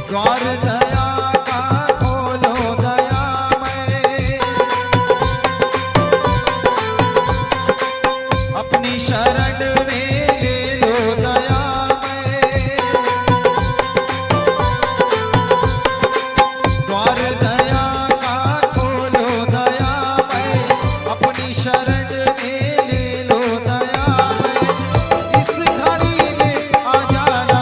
द्वार दया का खोलो दयामय, अपनी शरण में ले लो दयामय। द्वार दया का खोलो दयामय, अपनी शरण में ले लो दयामय। इस घड़ी में आ जाना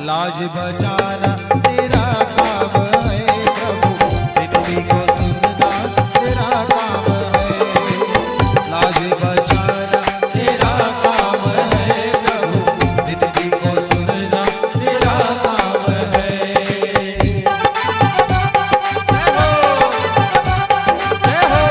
लाज बचाना तेरा काम है प्रभु, विनती को सुनना तेरा काम है। लाज बचाना तेरा काम है प्रभु, विनती को सुनना तेरा काम है। जय हो, जय हो।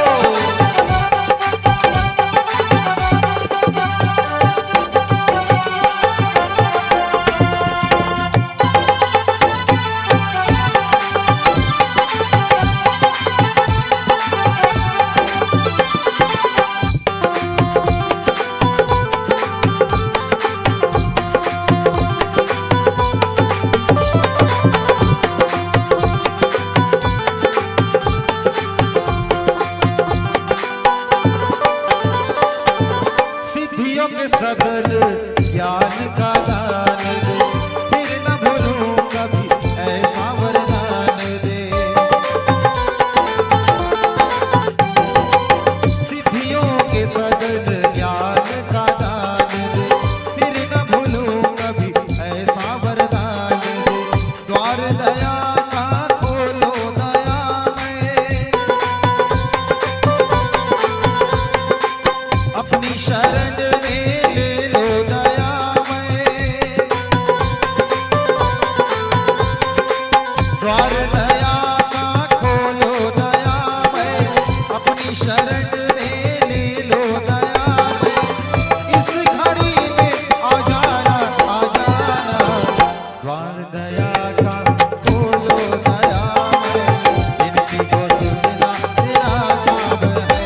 सिद्धियों के सदन ज्ञान का दान दे, फिर न भूलूं कभी ऐसा वरदान दे। सिद्धियों के सदन ज्ञान का दान दे, फिर न भूलूं कभी ऐसा वरदान दे। द्वार दया का खोलो दयामय, अपनी शरण में ले लो दयामय। द्वार दया का खोलो दयामय, अपनी शरण में ले लो दयामय। इस घड़ी में आ जाना द्वार दया का खोलो दयामय, विनती को सुनना तेरा काम है।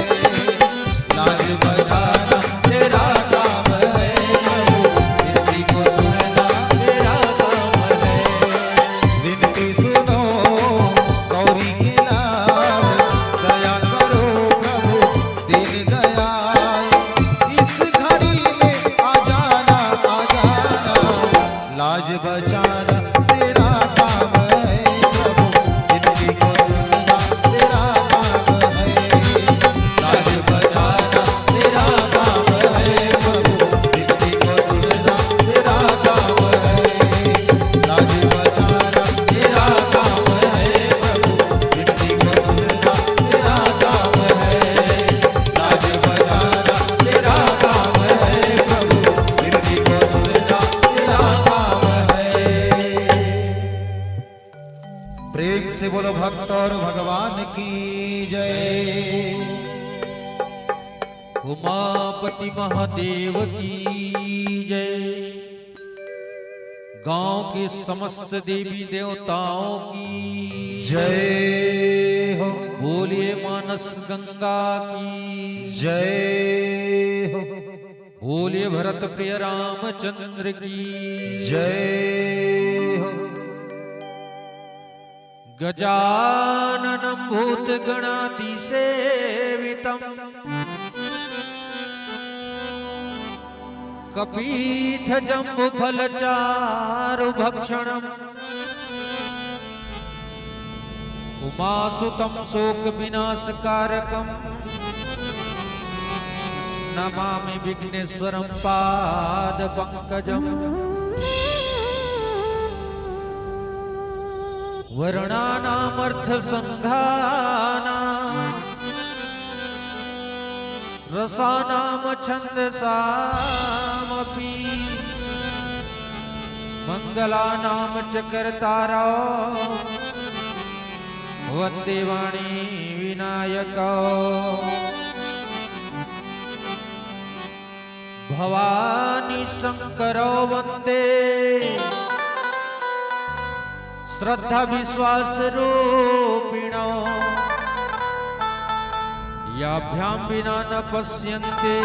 लाज बचाना तेरा काम है प्रभु, विनती को सुनना तेरा काम है। विनती सुनो गौरी के लाल, दया करो प्रभु दीन दयाल। इस घड़ी में आ जाना लाज बचाना तेरा काम है प्रभु, विनती को सुनना तेरा काम है। लाज बचाना तेरा काम है प्रभु, विनती को सुनना तेरा काम है। लाज बचाना तेरा काम है प्रभु, विनती को सुनना तेरा काम है। लाज बचाना तेरा काम है प्रभु, विनती को सुनना तेरा काम है। प्रेम से बोलो भक्त और भगवान की जय। उमापति महादेव की जय। गांव के समस्त देवी देवताओं की जय हो, बोलिए मानस गंगा की जय हो, बोलिए भरत प्रिय रामचंद्र की जय हो। गजाननं भूतगणातिसेवितं कपीठजम्बुफलचारुभक्षणम् उमासुतं शोकविनाशकारकम् नमामि विघ्नेश्वरं पादपङ्कजम्। वर्णानामर्थसंधानां रसानां छन्दसामपि मंगलानां च कर्तारौ वन्दे वाणी विनायकौ। भवानी शंकरौ वन्दे श्रद्धा विश्वास रूपिणो याभ्यां विना न पश्यन्ते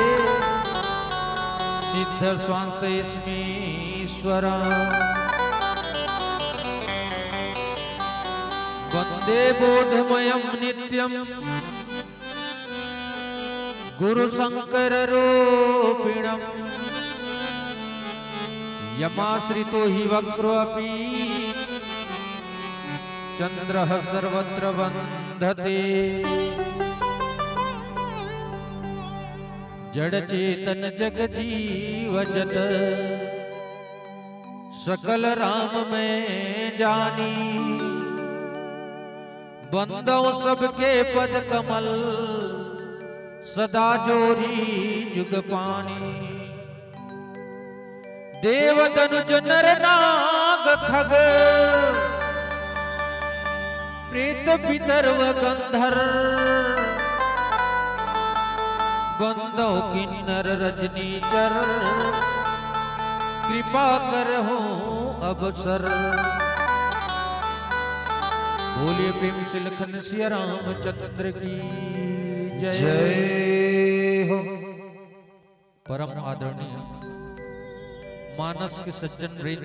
सिद्ध स्वान्त ईश्वरम्। देवोधमयं नित्यं गुरुशङ्कररूपिणं यमाश्रितो हि वक्रोऽपि चन्द्रः सर्वत्र वन्दते। जड़ चेतन जग जीव जत सकल राम में जानी। बंदो सबके पद कमल सदा जोरी जुग पानी। देव दनुज नर नाग खग प्रेत पितर्व गंधर्व। बंदो किन्नर रजनीचर कृपा करहु अवसर। बोलिए प्रेम से लखन सिया रामचंद्र की जय हो। परम आदरणीय मानस के सज्जन वृंद,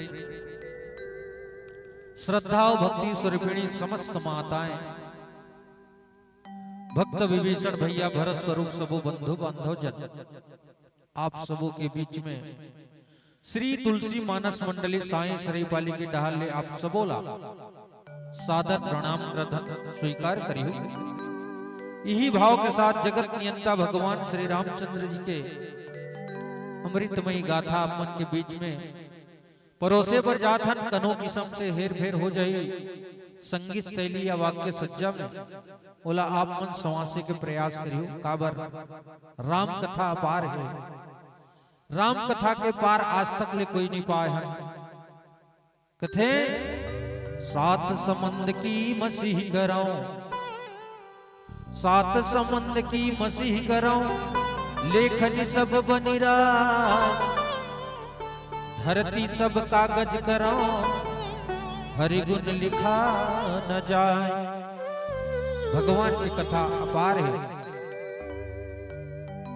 श्रद्धा और भक्ति स्वरूपिणी समस्त माताएं, भक्त विभीषण भैया, भरत स्वरूप सबो बंधु बांधव जन, आप सबों के बीच में श्री तुलसी मानस मंडली साईं सरायपाली की डहाल ले आप सबोला सादर प्रणाम प्रधन स्वीकार करियो। यही भाव के साथ जगत नियंता भगवान श्री रामचंद्र जी के अमृतमयी गाथा आप मन के बीच में परोसे पर जाथन कनो किस्म से हेर फेर हो जाई। संगीत शैली या वाक्य सज्जा में बोला आप मन संवासे के प्रयास करियो। काबर राम कथा अपार है, राम कथा के पार आज तक ले कोई नहीं पाए हैं। कथे सात समंद की मसीह कराऊं, सात समंद की मसीह कराऊं, लेखनी सब बनिरा, धरती सब कागज कराऊं, हरि गुण लिखा न जाए। भगवान की कथा अपार है।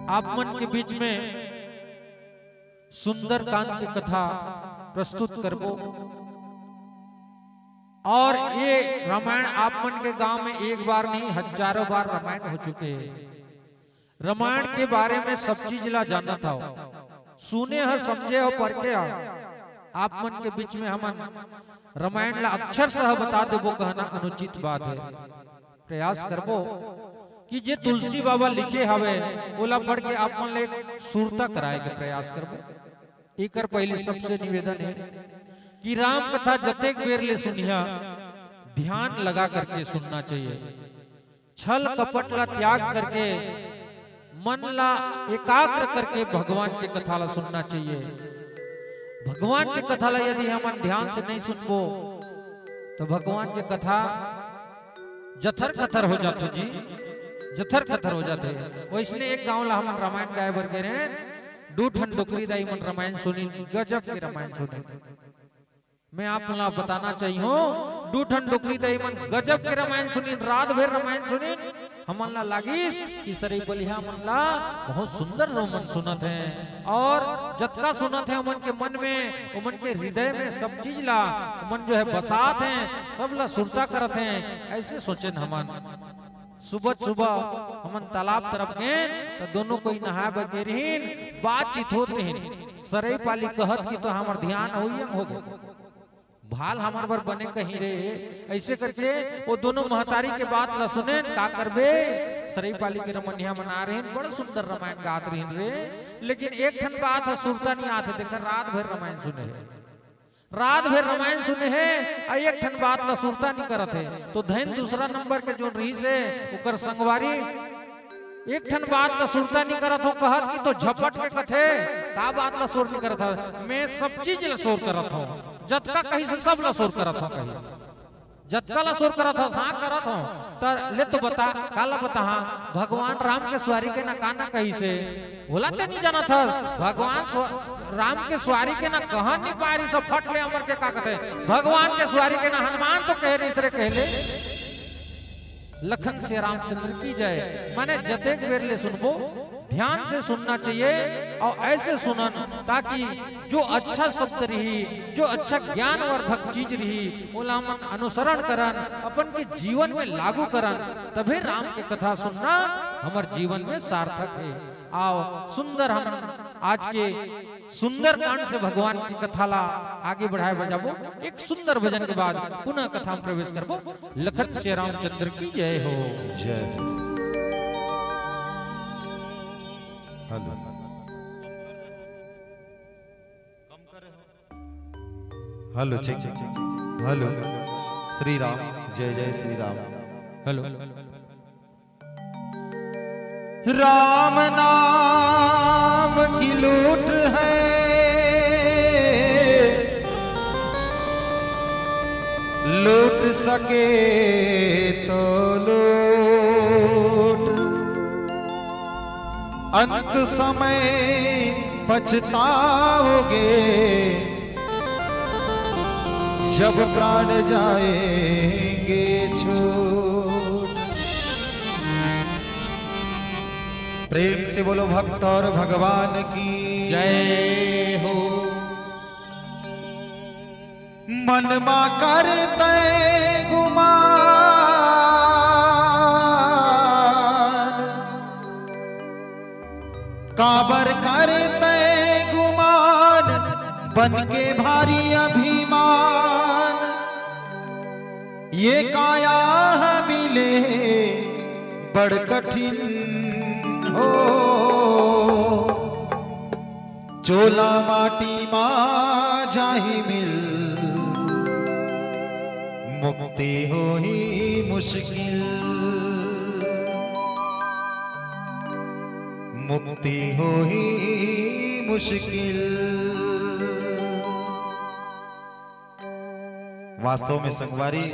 आप मन के बीच में सुंदर कांड की कथा प्रस्तुत करबो। और ये रामायण आप मन के गांव में एक बार नहीं हजारों बार रामायण हो चुके हैं। रामायण के बारे में सब चीज ला जाना था, सुने हो समझे हो पढ़ के आप मन के बीच में हम रामायण ला अक्षर सह बता देबो कहना अनुचित बात है। प्रयास करबो कि जे तुलसी बाबा लिखे हवे ओला पढ़ के आप मन ले सुरता कराए के प्रयास करबो। एकर पहले सबसे निवेदन है कि राम कथा जतेक बेर ले सुनिया ध्यान लगा करके सुनना चाहिए। छल कपट ला त्याग करके मन ला एकाग्र करके भगवान की कथा ला सुनना चाहिए। भगवान की कथा ला यदि हम ध्यान से नहीं सुनबो तो भगवान की कथा जथर कथर हो जाते जी, जथर कथर हो जाते। वैसने एक गांव ला हम रामायण गाय भर के रहे, डूठन डुकरी दाई मन रामायण सुनी, गजब के रामायण सुनी। मैं आप ला बताना चाहिए डूठन डुकरी दाई मन गजब के रामायण सुनी, रात भर रामायण सुनी। हमन ला लागी कि सरायपालिया मन ला बहुत सुंदर रोमन सुनत है, और जतका सुनत है उमन के मन में, उमन के हृदय में सब चीज ला उमन जो है बसात हैं, सब ला सुरता करत हैं। ऐसे सोचे हमन सुबह सुबह हमन तालाब तरफ गए तो दोनों कोई नहाए बगैरहीन बातचीत होत रहीन। सरायपाली कहत कि तो हमार ध्यान हो गए भाल हमार बर बने कहीं रे। ऐसे करके वो दोनों महतारी के बात ला सुने का करबे। सरायपाली के रमनिया मना रहे बड़ा सुंदर रामायण गात रही रे, लेकिन एक ठन बात है सुरता नहीं आते। देखा रात भर रामायण सुने है, रात भर रामायण सुने है, एक ठन बात ला सुरता नहीं करत है। तो धैन दूसरा नंबर के जो रही से उकर संगवारी एक ठन बात ला सुरता नहीं करत हो, कहत कि तो झपट के कथे का बात ला शोर नहीं करत है। मैं सब चीज ला शोर करत हूँ, जतका कहीं से सब ला शोर करत हूँ, कहीं जतका ला शोर करत हूँ, हाँ करत हूँ। तो ले तो बता काला बता। हाँ भगवान राम के स्वारी के ना काना कहीं से बोला तो नहीं जाना था। भगवान राम के स्वारी के ना कहा नहीं पारी सब फट ले अमर के का कहते। भगवान के स्वारी के ना हनुमान तो कह रही रे कहले लखन से रामचंद्र की जय। माने जतेक बेर ले सुनबो ध्यान से सुनना चाहिए और ऐसे सुनन ताकि जो अच्छा शब्द रही, जो अच्छा ज्ञानवर्धक चीज रही, ओला मन अनुसरण करन, अपन के जीवन में लागू करन, तभी राम के कथा सुनना हमार जीवन में सार्थक है। आओ सुंदर हम आज के सुंदर कांड से भगवान की कथा ला आगे बढ़ाए बजाबो। एक सुंदर भजन के बाद पुनः कथा में प्रवेश करबो। लखन से रामचंद्र की जय हो। जय। Hello hello check check check hello. Shri Ram, जय जय श्री राम। हेलो। राम नाम की लूट है, लूट सके तो लूट, अंत समय पछताओगे जब प्राण जाएंगे छूट। प्रेम से बोलो भक्त और भगवान की जय हो। मनमा करते गुमान, काबर करते गुमान, बन के भारी अभिमान, ये काया मिले बड़ कठिन हो, चोला माटी मा जाही मिल, मुक्ति हो ही मुश्किल, मुक्ति हो ही मुश्किल। वास्तव में संगवारी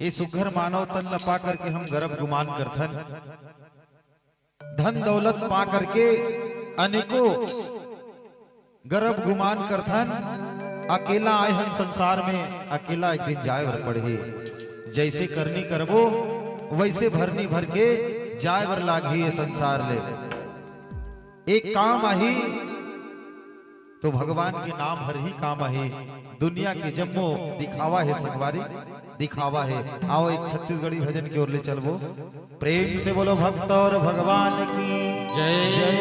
ये सुघर मानव तन ल पा करके हम गर्भ गुमान करथन, धन दौलत पा करके अनेकों गर्भ गुमान करथन। अकेला आए हम संसार में, अकेला एक दिन जाए वर पड़े। जैसे करनी करबो वैसे भरनी भर के जाए वर लागी ये संसार ले। एक काम आही तो भगवान के नाम हर ही काम आही। दुनिया के जम्मो दिखावा है संगवारी, दिखावा है। आओ एक छत्तीसगढ़ी भजन की ओर ले चलबो। प्रेम से बोलो भक्त और भगवान की जय जय।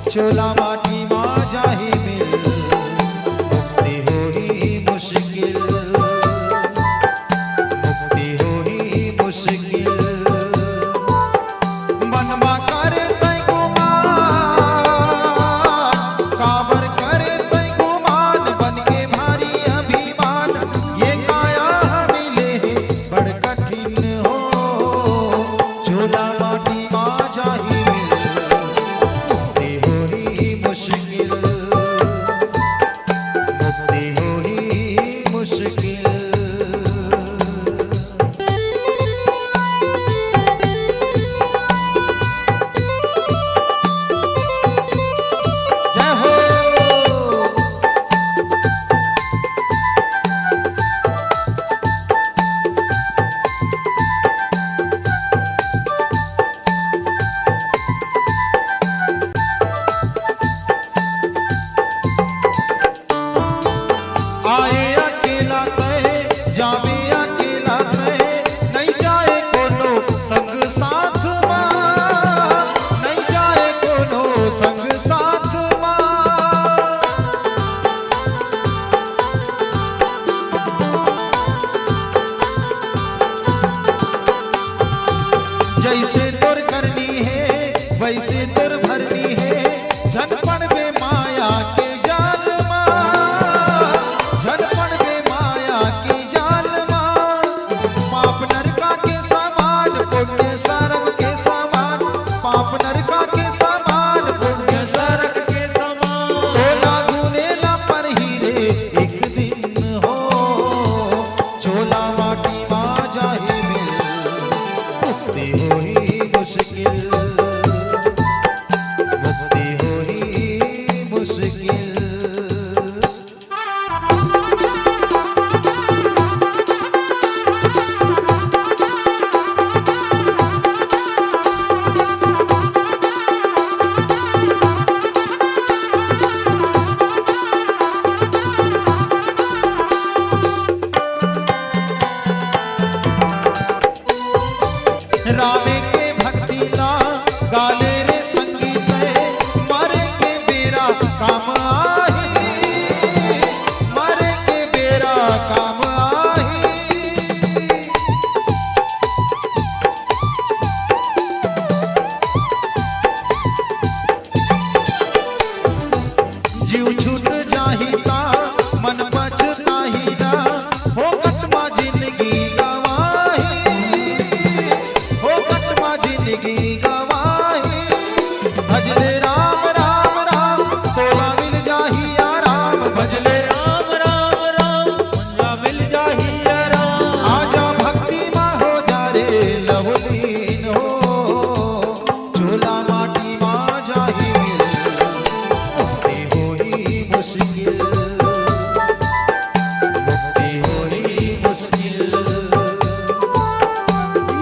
चोला माटी मा जाही मिल, मुक्ति हो ही मुश्किल, मुक्ति हो ही मुश्किल। मनमा करे तै गुमान, काबर करे तै गुमान, बन के भारी अभिमान, ये काया मिले बड़ कठिन हो, चोला माटी मा जाही आए अकेला तय वैसे तुर भरनी है झनपण बे माया के जाल माँ, झनपण बे माया के जाल माँ। पाप नरका के समान पुण्य सरग के समान, पाप नरका के समान पुण्य सरग के समान। तोला गुनेला पर हीरे एक दिन हो, चोला माटी माँ जाहि मिल, मुक्ति होई मुश्किल, मुक्ति होई मुश्किल। रामे के भक्ति ना गाले रे संगीत है, मरे के बेरा काम आही, मरे के बेरा काम आही। जीव छूट जाहिता मन पछताही ना, हो कटमा जिंदगी गवाही, हो कटमा जिंदगी गवाही। भजले राम राम राम तोला मिल जाही आराम, भजले राम राम राम तोला मिल जाही आराम। आजा भक्ति माँ हो जा रे लवलीन हो, चोला माटी माँ जाही मिल, मुक्ति होई मुश्किल, मुक्ति होई मुश्किल।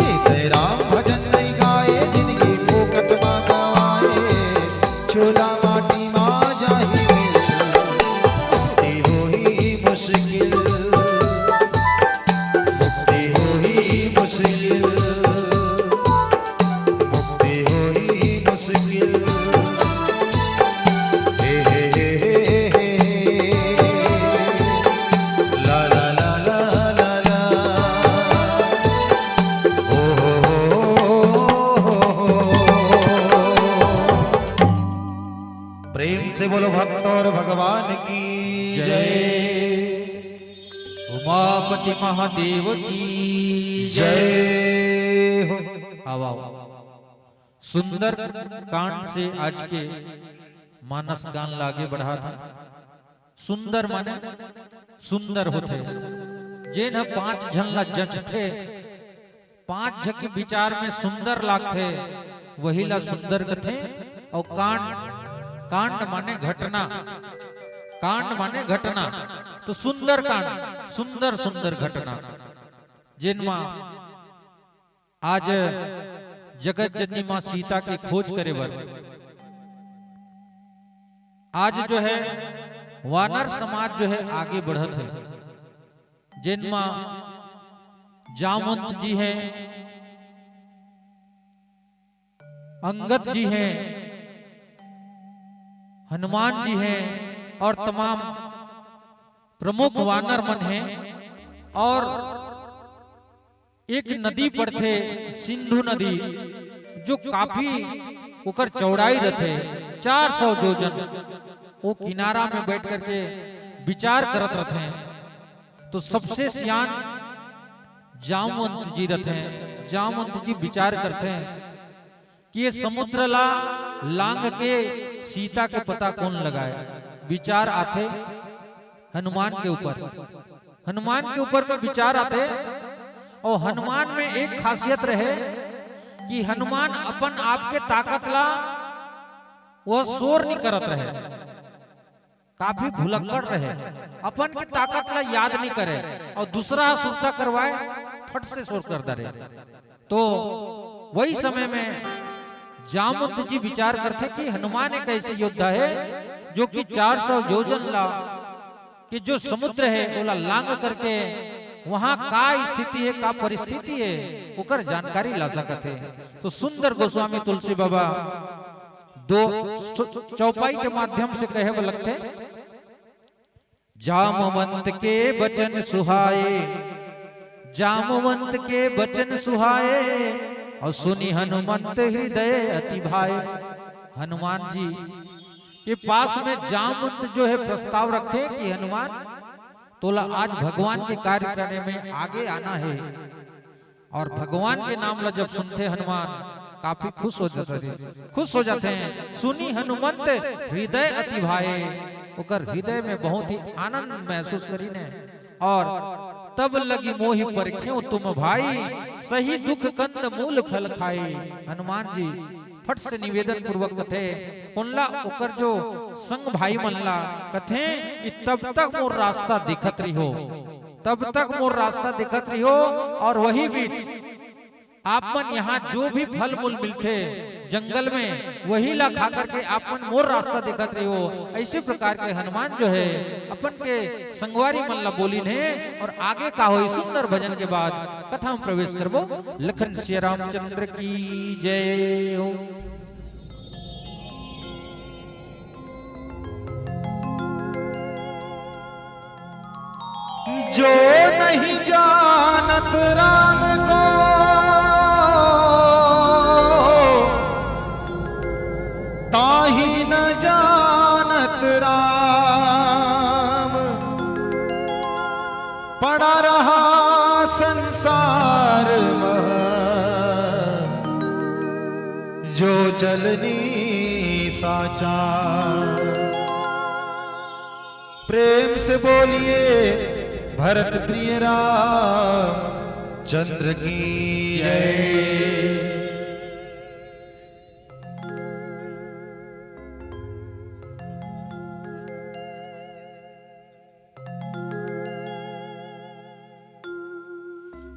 ये तेरा भजन नहीं गाए जिंदगी फोकट माँ गवाए, चोला माटी माँ जाही मिल, मुक्ति होई मुश्किल, मुक्ति होई मुश्किल, मुक्ति होई मुश्किल। हे हे हे हे हे, ला ला ला ला ला ला, ओ प्रेम से बोलो भक्त और भगवान की जय। उमापति महादेव की जय हो। आओ आओ। सुंदर कांड से आज के मानस गान लागे बढ़ा था। सुंदर माने सुंदर होते, जेन 5 झन ला जच थे, 5 झक के विचार में सुंदर लागथे, वही ला सुंदर कथे। और कांड, कांड माने घटना, कांड माने घटना। तो सुंदर कांड, सुंदर सुंदर घटना, जिनमा आज जगत जननी मां सीता की खोज करे बर आज जो है वानर समाज जो है आगे बढ़त है। जिनमा जामवंत जी हैं, अंगद जी हैं, हनुमान जी हैं और तमाम प्रमुख वानर मन हैं। और एक नदी पड़थे सिंधु नदी, जो काफी उकर चौड़ाई रहते 400 जोजन। वो किनारा में बैठ करके विचार करत रहते हैं। तो सबसे सियान जामवंत जी रहते हैं। जामवंत जी विचार करते हैं कि ये समुद्र ला लांग के सीता के पता कौन लगाए। विचार आते हनुमान के ऊपर, हनुमान के ऊपर में विचार आते। और हनुमान में एक खासियत रहे कि हनुमान अपन आपके ताकत ला वो शोर नहीं करत रहे, काफी भुलक्कड़ रहे, अपन की ताकत ला याद नहीं करे और दूसरा सुरता करवाए फट से शोर कर दे। तो वही समय में जामवंत जी विचार करते कि हनुमान एक ऐसे योद्धा है जो कि 400 योजन ला कि जो समुद्र है ओला लांग करके वहां का स्थिति है, का परिस्थिति है, ओकर जानकारी ला सकते हैं। तो सुंदर गोस्वामी तुलसी बाबा दो चौपाई के माध्यम से कहे वो लगते, जामवंत के बचन सुहाए, जामवंत के बचन सुहाए, और सुनी हनुमंत हृदय अति भाए। हनुमान जी के पास में जामवंत जो है प्रस्ताव रखे कि हनुमान तोला आज भगवान के कार्य करने में आगे आना है। और भगवान के नाम ला जब सुनते हनुमान काफी खुश हो जाते हैं। सुनी हनुमंत हृदय अति भाए, ओकर हृदय में बहुत ही आनंद महसूस करी ने। और तब लगी मोहि परख्यों तुम भाई, सही दुख कंद मूल फल खाए। हनुमान जी फट से निवेदन पूर्वक कथे उनला ओकर जो संग भाई मनला कथे कि तब तक मोर रास्ता दिखत रही हो, तब तक मोर रास्ता दिखत रही हो। और वही बीच आप मन यहाँ जो भी फल मूल मिलते जंगल में वही ला खा करके आप मन मोर रास्ता दिखत रही हो। ऐसे प्रकार के हनुमान जो है अपन के संगवारी मन ला बोली ने। और आगे का हो सुंदर भजन के बाद कथा में प्रवेश करबो। लखन श्री रामचंद्र की जय हो। जो नहीं जानत राम को ताही न जानत राम, पड़ा रहा संसार में जो चलनी साचा। प्रेम से बोलिए भरत प्रिय राम चंद्र की जय।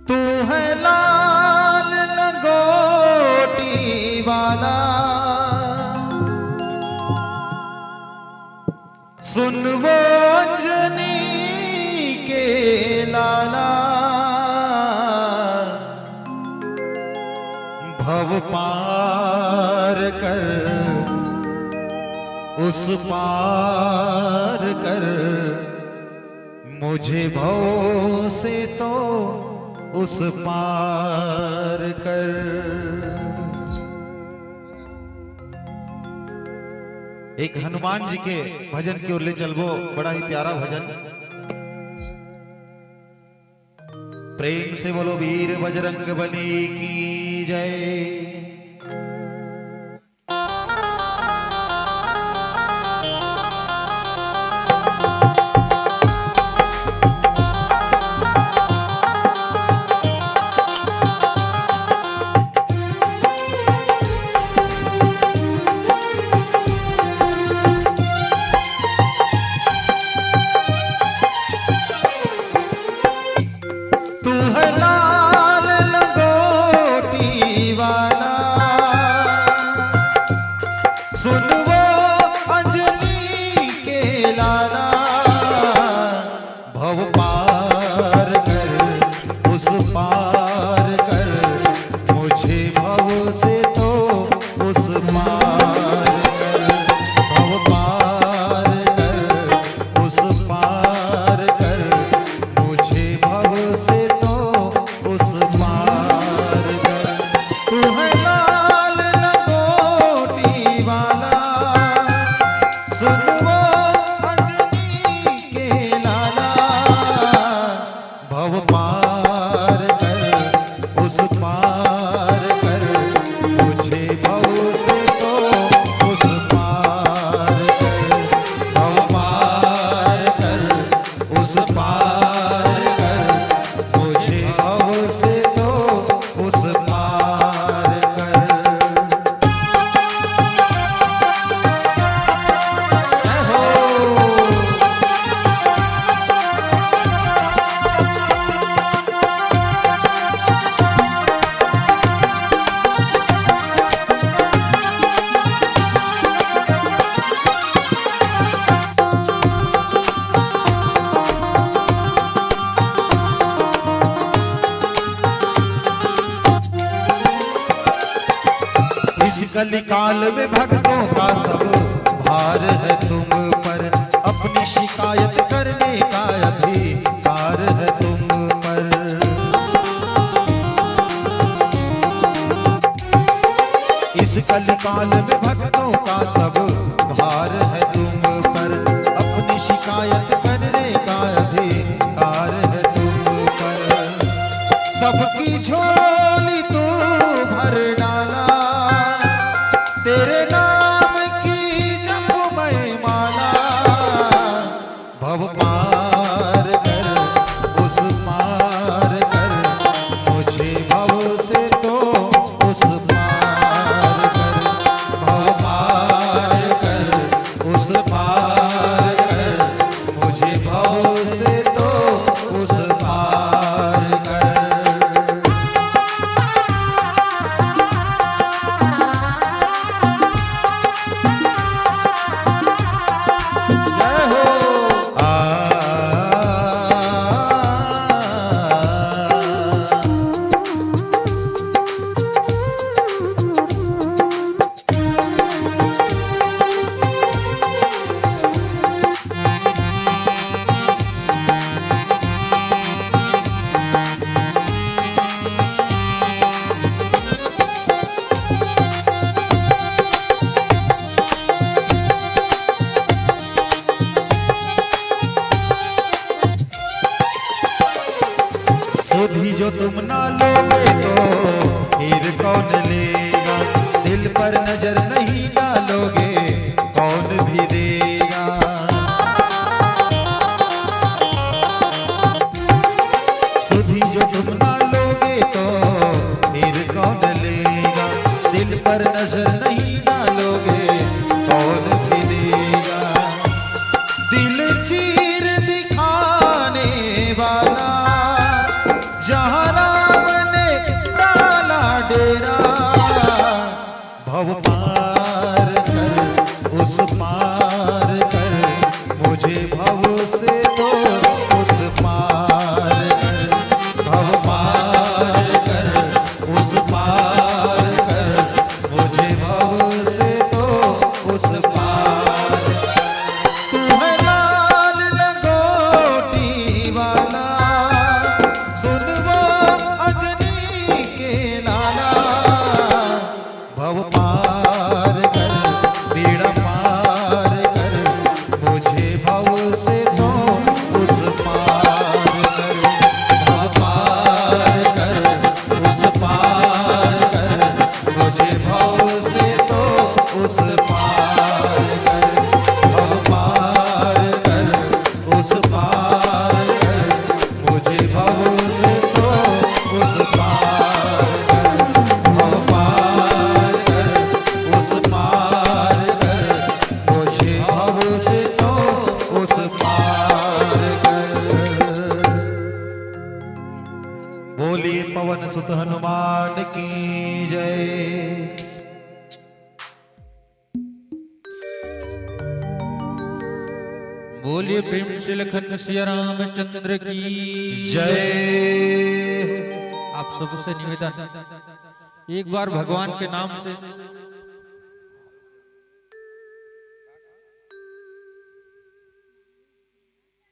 तू है लाल लंगोटी वाला, सुन वो अंजनी लाला, भव पार कर उस पार कर, मुझे भव से तो उस पार कर। एक हनुमान जी के भजन की ओर ले चलबो, बड़ा ही प्यारा भजन। प्रेम से बोलो वीर बजरंग बली की जय। कलिकाल में भक्तों का सब भार है तुम पर, अपनी शिकायत करने का अधिकार है तुम पर। सुधी जो तुम ना लोगे तो फिर कौन लेगा, दिल पर नजर नहीं डालोगे कौन भी देगा। सुधी जो तुम ना लोगे तो फिर कौन लेगा, दिल पर नजर नहीं डालोगे कौन भी देगा। दिल चीर दिखाने वाला जहाँ राम ने डाला डेरा, भव पार कर उस पार कर मुझे भव से तो उस पार कर, भव पार कर उस पार कर मुझे भव से तो उस पार। तू है लाल लंगोटी वाला, सुन वो अजनी के लाला, भव पार कर बेड़ा पार कर मुझे भव से तो उस पार कर, भव पार कर उस पार कर मुझे भव से तो उस पार कर, भव पार कर उस पार कर मुझे भव से तो उस पार कर, भव पार कर उस पार कर मुझे भव से तो उस पार कर। बोलिए पवन सुत हनुमान की जय। बोलिए प्रेम से लखन सिया रामचंद्र की जय। आप सबसे निवेदन, एक बार भगवान के नाम से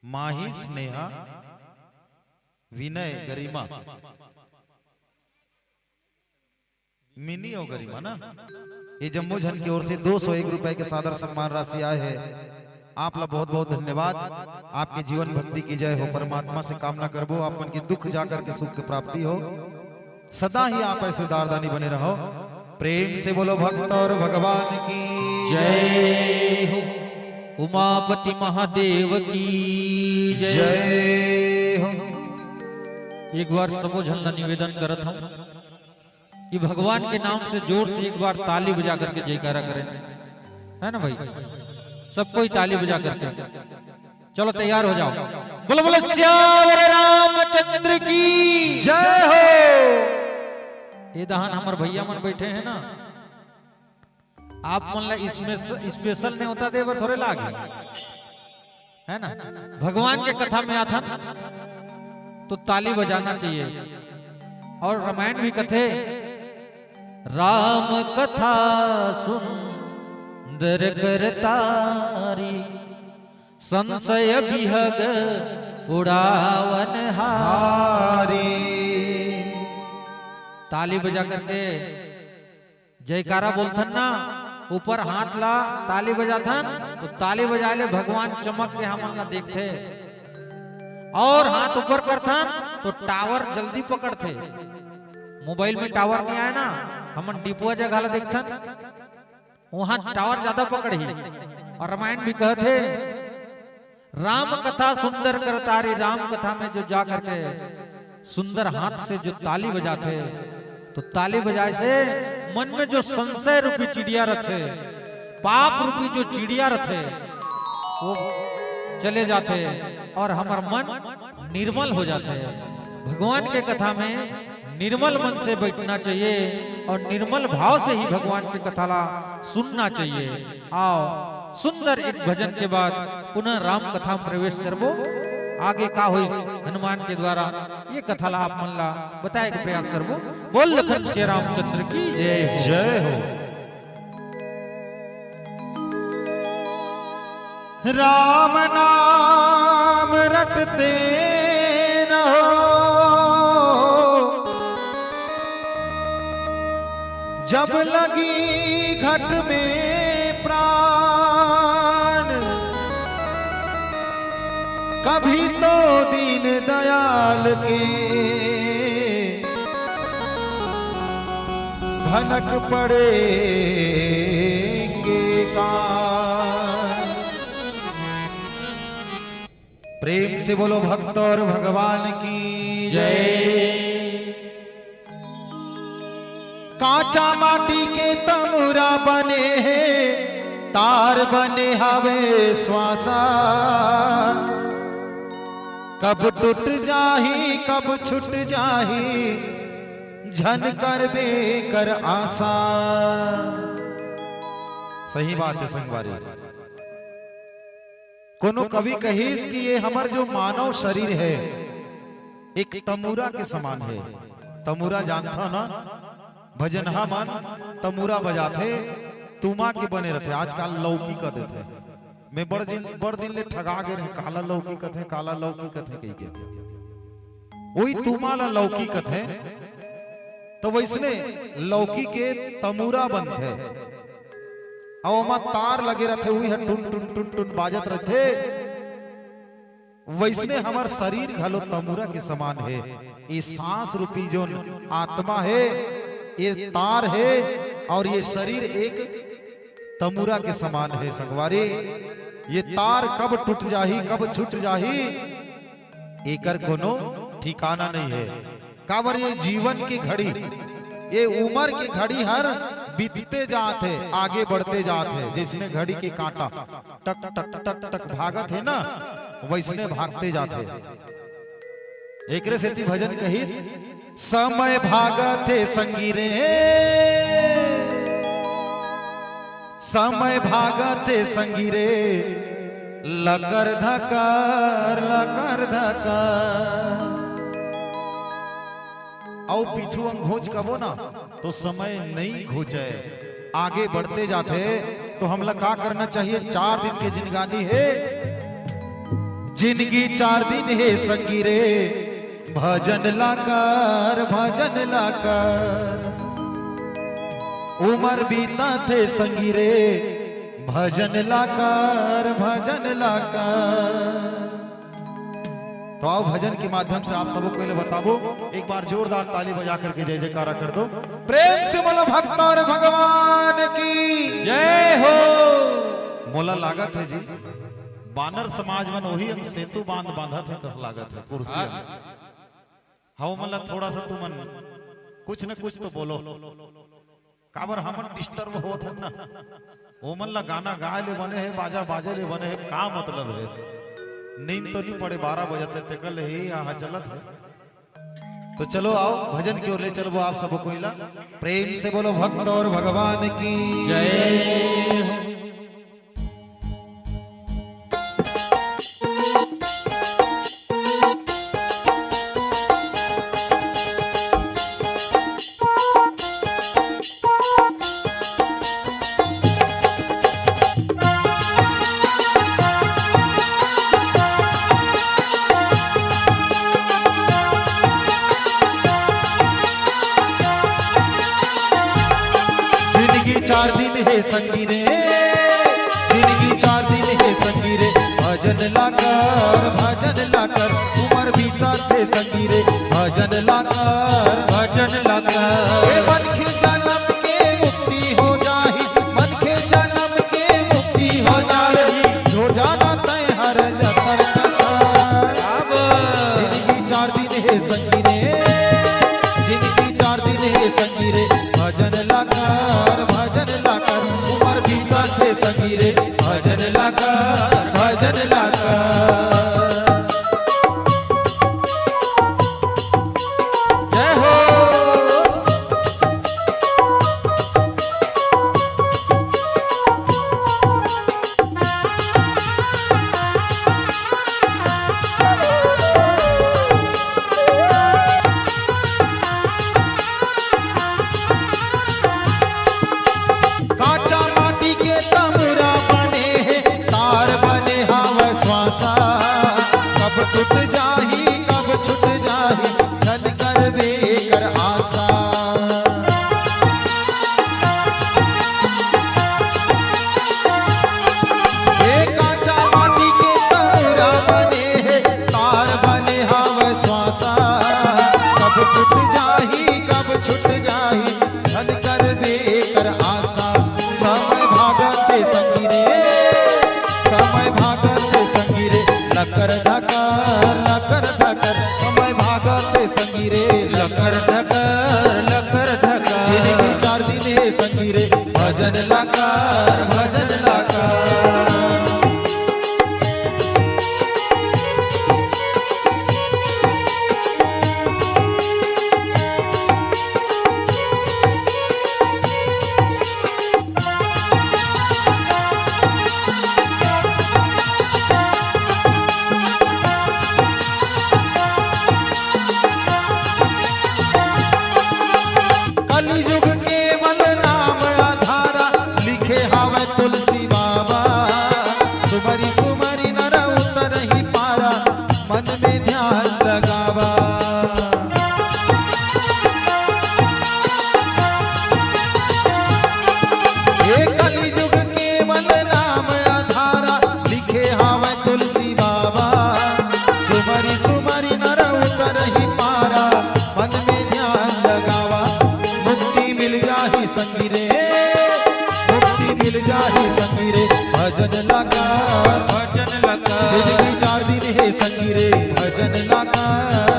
माही स्नेहा विनय गरिमा मिनी और गरिमा ना, ये जम्मू झन की ओर से 201 रुपए के सादर सम्मान राशि आए है। आप लोग बहुत बहुत धन्यवाद। आपके जीवन भक्ति की जय हो। परमात्मा से कामना करबो आप मन की दुख जाकर के सुख की प्राप्ति हो। सदा ही आप ऐसे उदारदानी बने रहो। प्रेम से बोलो भक्त और भगवान की जय हो। उमापति महादेव की जय जय हो। एक बार सबो झन ला निवेदन करत हूं कि भगवान के नाम से जोर से एक बार ताली बजा करके जयकारा करें, है ना भाई? सब कोई ताली बजा करके चलो तैयार हो जाओ। बोलो बोलो श्यावर रामचंद्र की जय हो। ये दहान हमारे भैया मन बैठे हैं ना, आप मन ला इसमें स्पेशल नहीं होता देवर थोड़े लागे, है ना? भगवान के कथा में आता तो ताली बजाना चाहिए। और रामायण भी कथे, राम कथा सुंदर करतारी, संशय विहग उड़ावन हारी। ताली बजा करके जयकारा बोलथन ना, ऊपर हाथ ला ताली बजाथन तो ताली बजा ले भगवान चमक के हमन ला देखते, और हाथ ऊपर करथन तो टावर जल्दी पकड़ते। मोबाइल में टावर नहीं आया ना, हमन डिपुआ जगह ला देखथन वहां टावर ज्यादा पकड़ी। और रामायण भी कहते राम कथा सुंदर करतारी, राम कथा में जो जा करके सुंदर हाथ से जो ताली बजाते, तो ताली बजाए से मन में जो संशय रूपी चिड़िया रथे, पाप रूपी जो चिड़िया रथे, वो चले जाते और हमार मन निर्मल हो जाता है। भगवान के कथा में निर्मल मन से बैठना चाहिए और निर्मल भाव से ही भगवान की कथा ला सुनना चाहिए। आओ सुंदर एक भजन के बाद पुनः राम कथा में प्रवेश करबो। आगे का होई हनुमान के द्वारा ये कथा ला आप मन ला बताए के प्रयास करबो। बोल लखन श्री रामचंद्र की जय हो। जय हो। राम नाम रटते रहो, जब लगी घट में प्राण, कभी तो दीन दयाल के भनक पड़ेंगे कान। प्रेम से बोलो भक्त और भगवान की जय। कांचा माटी के तमुरा बने हैं, तार बने हवे श्वासा। कब टूट जाही कब छूट जाही, झन कर बेकर आशा। सही बात है संगवारी। कोनो कवि कहिस कि ये हमार जो मानव शरीर है एक तमुरा के समान है। तमुरा जानता ना, भजनहा मन तमुरा बजाते तुमा के बने रहते। आजकल लौकी का देते मैं बड़ दिन ले ठगा गए रहे। काला लौकी कथे काला लौकी कथे कही के वही तुमा ला लौकी कथे। तो वैसने लौकी के तमुरा बनते और ओमा तार लगे रहते, वही टुन टुन टुन टुन बाजत रहते। वैसने हमार शरीर घलो तमुरा के समान है। ये सांस रूपी जो आत्मा है ये तार है और ये शरीर एक तमुरा के समान है संगवारी। ये तार कब टूट जाही कब छूट जाही एकर कोनो ठिकाना नहीं है। काबर ये जीवन की घड़ी ये उम्र की घड़ी हर बीतते जाते आगे बढ़ते जाते। जिसने घड़ी के कांटा टक टक टक टक भागत है ना वैसने भागते जाते। एकरे सेती भजन कहिस समय भागत है संगीरे, समय भागत है संगीरे। लकर धकर लकर धकर और पीछू हम घोच कबो ना तो समय नहीं घोचे आगे बढ़ते जाते। तो हम लोग का करना चाहिए? 4 दिन की जिंदगानी है, जिंदगी 4 दिन है संगीरे। भजन लाकर उमर बीता थे संगीरे। भजन लाकर तो आओ भजन के माध्यम से आप सबको पहले बताबो। एक बार जोरदार ताली बजा करके जय जयकारा कर दो। प्रेम से बोलो भक्त और भगवान की जय हो। मोला लागत है जी बानर समाज में वही अंग सेतु बांध बांधत है कस लागत है कुर्सी। हाउ मतलब थोड़ा सा तुमन कुछ न कुछ तो बोलो। काबर हमन डिस्टर्ब होत है ना। ओमन ला गाना गाए ले बने है बाजा बाजे ले बने है का मतलब है? नींद तो नहीं पड़े 12 बजे तक कल है यहाँ चलत है। तो चलो आओ भजन की ओर ले चलो आप सबको कोयला। प्रेम से बोलो भक्त और भगवान की जय हो। चार दिन है संगीरे, जिंदगी 4 दिन है संगीरे। भजन लाकर उमर बीता थे संगीरे। भजन लाकर मन के जन्म के मुक्ति हो जाही, मन के जन्म के मुक्ति हो जाही। जो जाना तय हर जतर जिंदगी 4 दिन है संगीरे, जिंदगी 4 दिन है संगीरे। भजन लाकर उमर बीता थे संगीरे। भजन लाकर जय हो। कांचा माटी के तमुरा बने हैं, तार बने हवा श्वासा। कब टूट जाही कब छूट जाही, झन कर बेकर आशा। ये कांचा माटी के तमुरा बने हैं, तार बने हवा श्वासा। कब टूट जाही कब छूट जाही, झन कर संगी रे लकर धकर जिंदगी 4 दिन है संगी रे भजन लाकर भजन लाकर कलियुग केवल नाम आधारा लिखे हावे तुलसी बाबा सुमरी सुमरी नर उतर ही पारा मन में ध्यान लगावा हे कलियुग केवल नाम आधारा लिखे हावे तुलसी बाबा सुमरी सुमरी नर उतर ही पारा मन में ध्यान लगावा मुक्ति मिल जाही संगी रे मुक्ति मिल जाही संगी रे भजन लाकर जिंदगी 4 दिन है संगी रे भजन लाकर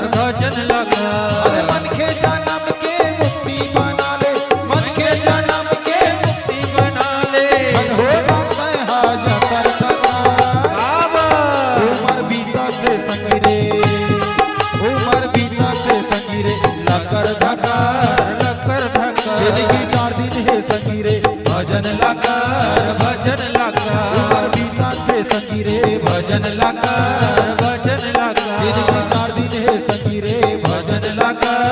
अरे मन के जन्म के मुक्ति बना ले मन के जन्म के मुक्ति बना ले क्षण हो जाता है हाजत उमर बीता के संगी रे उमर बीता के संगी रे लकर धकर जिंदगी 4 दिन है संगी रे भजन लाकर उमर बीता के संगी रे भजन लाकर जिंदगी 4 दिन है संगी रे भजन लाकर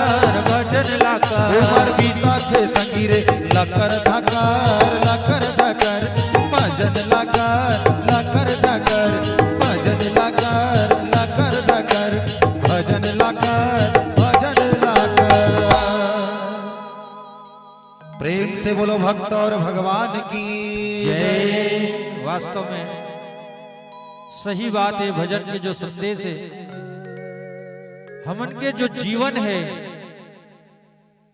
उमर बीता के संगी रे लकर धकर भजन लाकर भजन लाकर भजन लाकर प्रेम से बोलो भक्त और भगवान की जय। वास्तव में सही बात है। भजन के जो संदेश है, हमन के जो जीवन है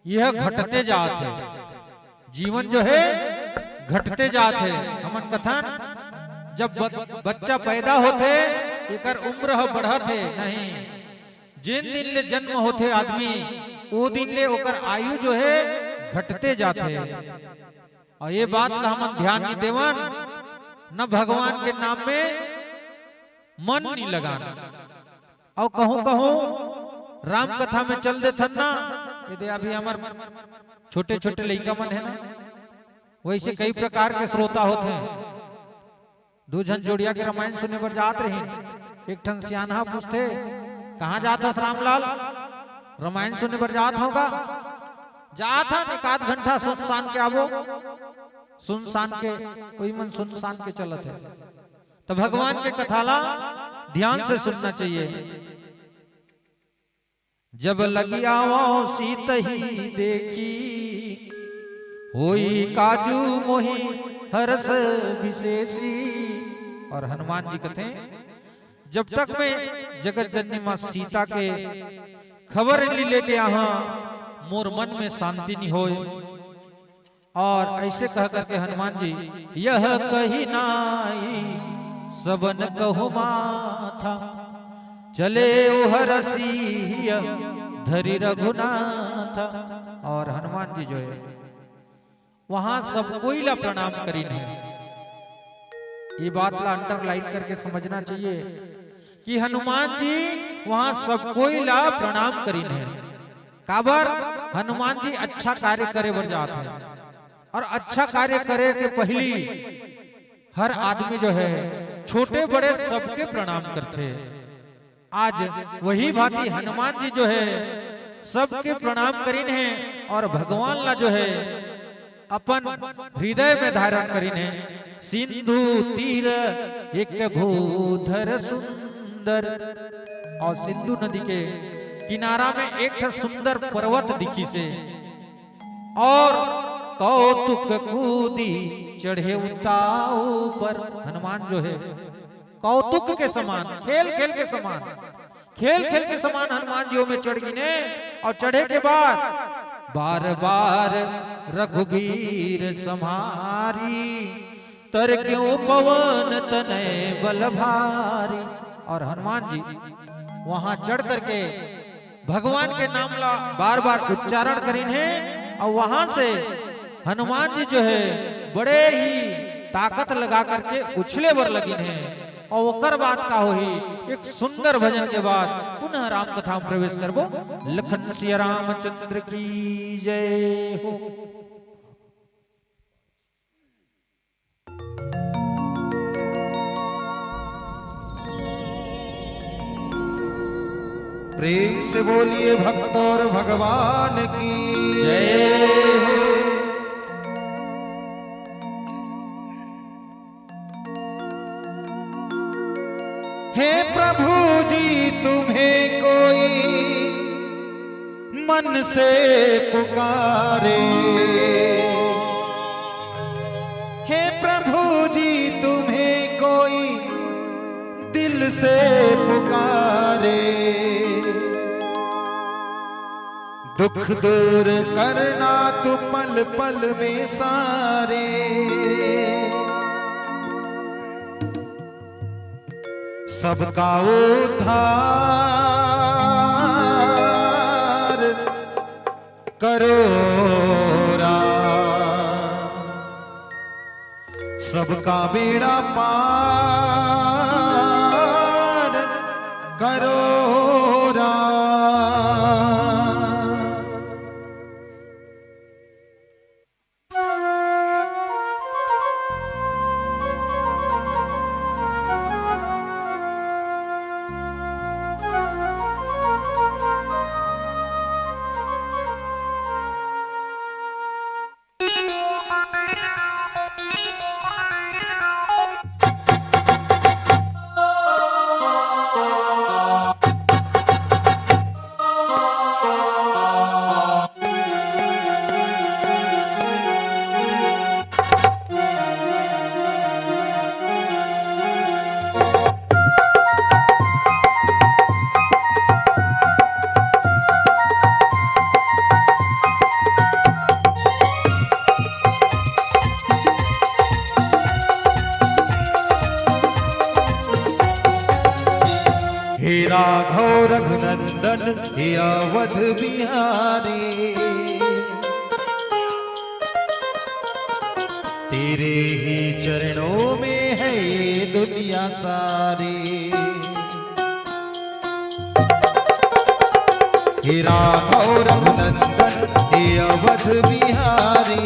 यह घटते जात है। जीवन जो है घटते जात है। हमन कथन जब बच्चा पैदा होते एकर उम्र बढ़त है नहीं, जिन दिन ले जन्म होते आदमी वो दिन ले ओकर आयु जो है घटते जाते। और ये बात ला हमन ध्यान नहीं देवन, न भगवान के नाम में मन नहीं लगाना। और कहूं राम कथा में चल दे थन ना, यदि अभी हमार छोटे छोटे लड़का मन है ना, वैसे कई प्रकार के श्रोता होते हैं। दो जन जोड़िया के रामायण सुनने पर जात रही। एक ठन सियाना पूछते कहाँ जाता रामलाल, रामायण सुनने पर जात होगा। जाता एक आध घंटा सुनसान के आवो, सुनसान के कोई मन सुनसान के चलत है। तो भगवान के कथाला ध्यान से सुनना चाहिए। जब लगी आवो सीत ही देखी, होई काजू मोही हरस विशेषी। और हनुमान जी कहते हैं जब तक मैं जगत जननी मां सीता के खबर लेके यहाँ मोर मन में शांति नहीं होए। और ऐसे कह करके हनुमान जी यह कही नाई सबन कहु माथा, चले हरसी धरी रघुनाथ। और हनुमान जी जो है वहां सब कोई ला प्रणाम करी नहीं। ये बात ला अंडरलाइन करके समझना चाहिए कि हनुमान जी वहां सब कोई ला प्रणाम करी नहीं। काबर हनुमान जी अच्छा कार्य करे बर जाते हैं, और अच्छा कार्य करे के पहली हर आदमी जो है छोटे बड़े सबके प्रणाम करते। आज वही भांति हनुमान जी जो है सबके प्रणाम करीन है, और भगवान ला जो है अपन हृदय में धारण करीन है। सिंधु तीर एक भूधर सुंदर। और सिंधु नदी के किनारा में एक सुंदर पर्वत दिखी से, और कौतुक कूदी चढ़े उताऊ पर। हनुमान जो है कौतुक के समान, खेल खेल के समान हनुमान जी में चढ़ गिने। और चढ़े के बाद बार बार रघुबीर समारी, तर क्यों पवन तनय बल भारी। और हनुमान जी वहां चढ़ करके भगवान के नाम ला बार बार उच्चारण करीन है और वहां से हनुमान जी जो है बड़े ही ताकत लगा करके उछले बर लगिन है। और ओकर बात का होही एक सुंदर भजन के बाद पुनः राम कथा में प्रवेश करबो। लखन सिया रामचंद्र की जय हो। प्रेम से बोलिए भक्त और भगवान की जय हो। हे प्रभु जी तुम्हें कोई मन से पुकारे, हे प्रभु जी तुम्हें कोई दिल से पुकारे, दुख दूर करना तू पल पल में सारे, सबका उद्धार करो राम, सबका बेड़ा पार करो राम। हे राघव रघुनंदन हे अवध बिहारी, तेरे ही चरणों में है ये दुनिया सारी। हे राघव रघुनंदन हे अवध बिहारी,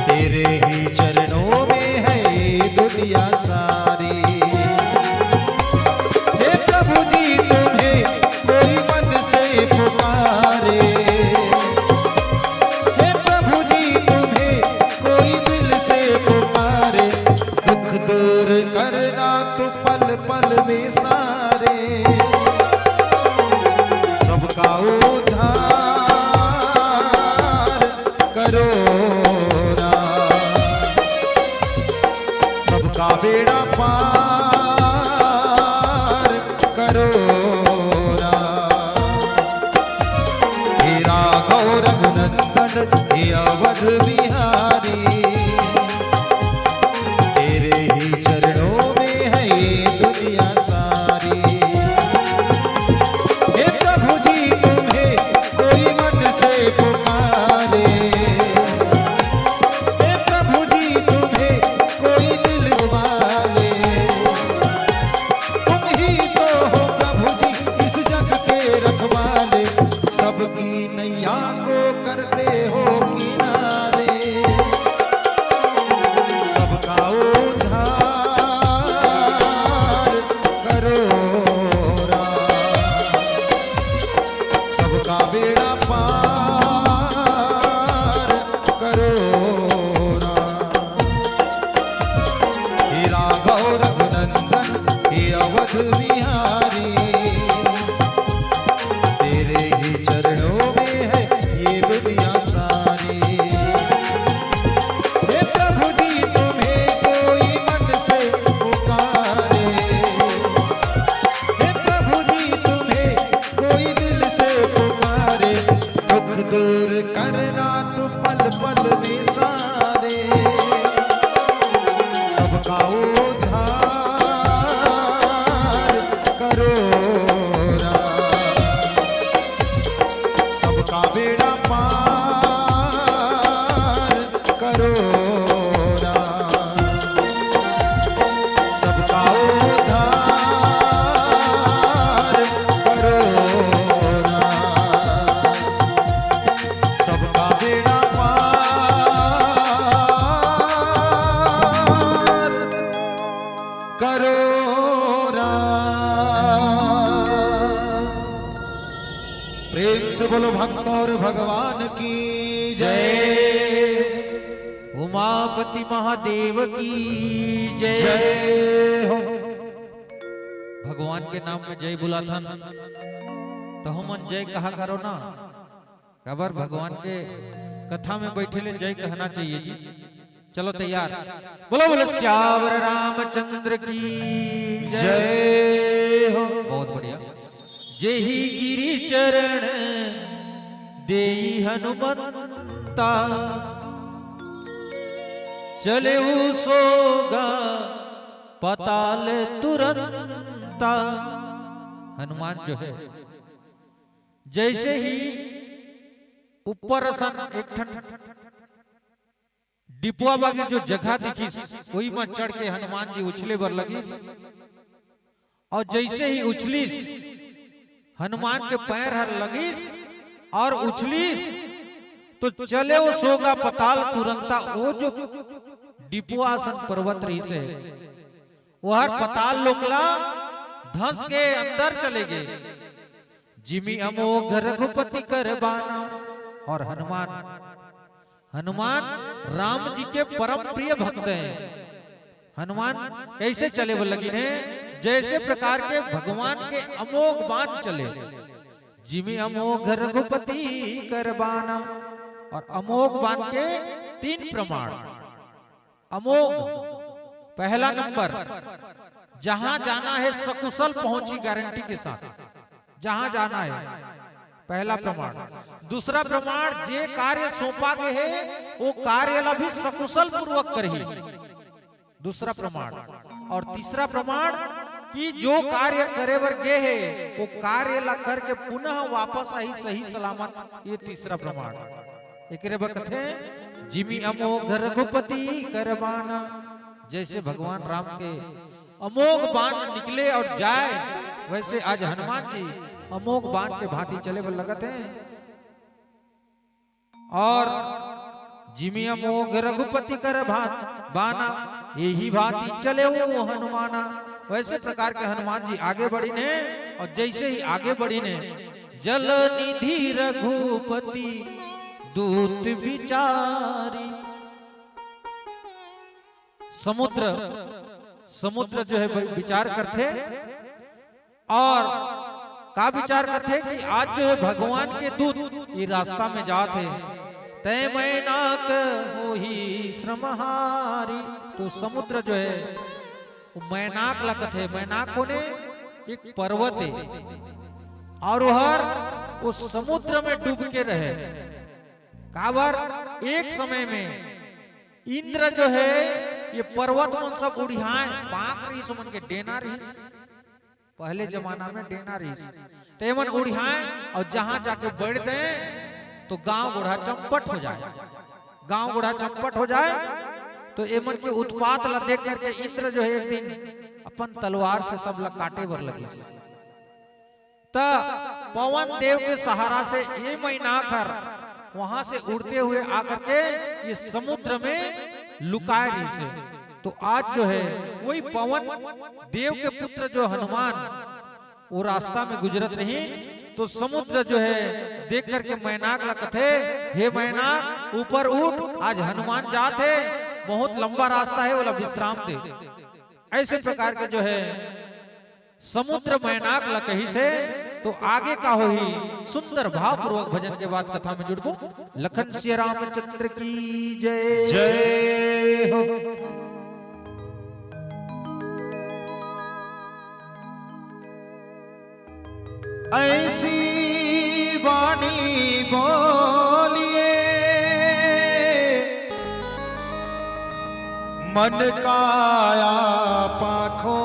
तेरे ही चरणों में है ये दुनिया सारी। करना तो पल पल में सारे, सबका उद्धार करो राम, सबका बेड़ा पार करो राम। हे राघव रघुनंदन हे अवध बिहारी, सबकी नैया को करते हो किनारे, सबका उद्धार करो राम, सबका बेड़ा पार करो राम। हे राघव रघुनंदन हे अवध बिहारी, चरणों में है ये दुनिया सारी। हे प्रभु जी तुम्हें कोई मन से पुकारे, हे प्रभु जी तुम्हें कोई दिल से पुकारे, दुख दूर करना तू पल पल में सारे, सबका उद्धार करो राम, प्रेम से बोलो भक्त और भगवान की जय। उमापति महादेव की जय। जय हो। भगवान के नाम में जय बुला था तो हम जय कहा करो ना। खबर भगवान के कथा में बैठे ले जय कहना चाहिए जी। चलो तैयार। बोलो बोलो श्यावर रामचंद्र की जय हो। बहुत बढ़िया। जय ही गिरि चरण देई हनुमंता चले सोगा पताल तुरंता। हनुमान जो है जैसे ही ऊपर एक डिपुआ बागी जो जगह दिखी वही में चढ़ के हनुमान जी उछले बर लगी। और जैसे ही उछलीस हनुमान के पैर हर लगिस और उछलीस तो चले वो सोगा पताल तुरंता। वो जो डिपुआसन पर्वत रही से वह पताल लोकला धंस के अंदर चले गए। जिमी अमोघ रघुपति कर बाना। और हनुमान राम जी के परम प्रिय भक्त हैं। हनुमान कैसे चले वो लगी ने जैसे प्रकार के भगवान के अमोघ बाण चले। जिमी अमोघ रघुपति कर बाना। और अमोघ बाण के 3 प्रमाण। अमोघ पहला नंबर, जहां जाना है सकुशल पहुंची गारंटी के साथ। जहां जाना है पहला प्रमाण। दूसरा प्रमाण, जे कार्य सौंपा गए है वो कार्य ला भी सकुशल पूर्वक करही। दूसरा प्रमाण। और तीसरा प्रमाण कि जो कार्य करे बर गए है वो कार्य ला करके पुनः वापस आई सही सलामत। ये तीसरा प्रमाण। एक कथे जिमी अमोघ रघुपति करबाना। जैसे भगवान राम के अमोघ बाण निकले और जाए वैसे आज हनुमान जी अमोघ बाण के भांति चले वो लगत हैं। और जिमी अमोघ रघुपति कर बाना यही भांति चले वो हनुमाना। वैसे प्रकार के हनुमान जी आगे बढ़ी ने। और जैसे ही आगे बढ़ी ने जल निधि रघुपति दूत विचारी। समुद्र जो है विचार करते और का विचार करते कि आज जो है भगवान के दूत ये रास्ता में जाते तय मैनाक हो ही श्रमहारी। तो समुद्र जो है मैनाक लगत है। मैनाक होने एक पर्वत है और वह उस समुद्र में डूब के रहे। काबर एक समय में इंद्र जो है ये पर्वत में सब उड़ियाए पाक रही सुमन के डेना रही। पहले जमाना में डेना रही तो एमन उड़ियाए और जहां जाके बैठ दे तो गांव गुढ़ा चंपट हो जाए। गांव गुढ़ा चंपट हो जाए तो एमन के उत्पात ला देख करके इंद्र जो है एक दिन अपन तलवार से सब ला काटे बर लगी। त पवन देव के सहारा से ये महीना कर वहां से उड़ते हुए आकर के ये समुद्र में लुकाए रही से। तो आज जो है वही पवन देव के पुत्र जो हनुमान वो रास्ता में गुजरत रही तो समुद्र जो है देख करके मैनाक लकथे हे मैनाक ऊपर उठ आज हनुमान जाते बहुत लंबा रास्ता है बोला विश्राम दे। ऐसे प्रकार के जो है समुद्र मैनाक लकही से। तो आगे का हो ही सुंदर भाव पूर्वक भजन के बाद कथा में जुड़बो। लखन सिया रामचंद्र की जय। जय हो। ऐसी वाणी बोलिए मन काया पाखो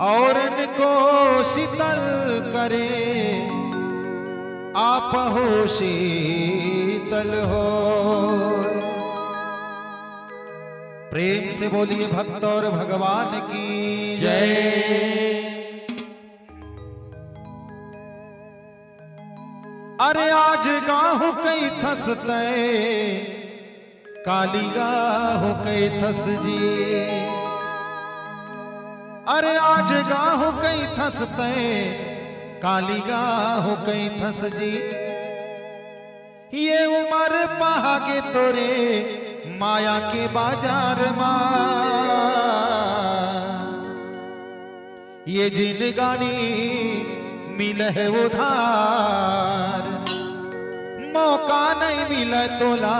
और इनको शीतल करे आप हो शीतल हो। प्रेम से बोलिए भक्त और भगवान की जय। अरे आज गाहु कई थसते काली गाहु कई थस जी। अरे आज गाहु कई थसते काली गाहु कई थस जी, ये उम्र पहागे तोरे माया के बाजार मां, ये जिंदगानी मिल है उधार, मौका नहीं मिला तोला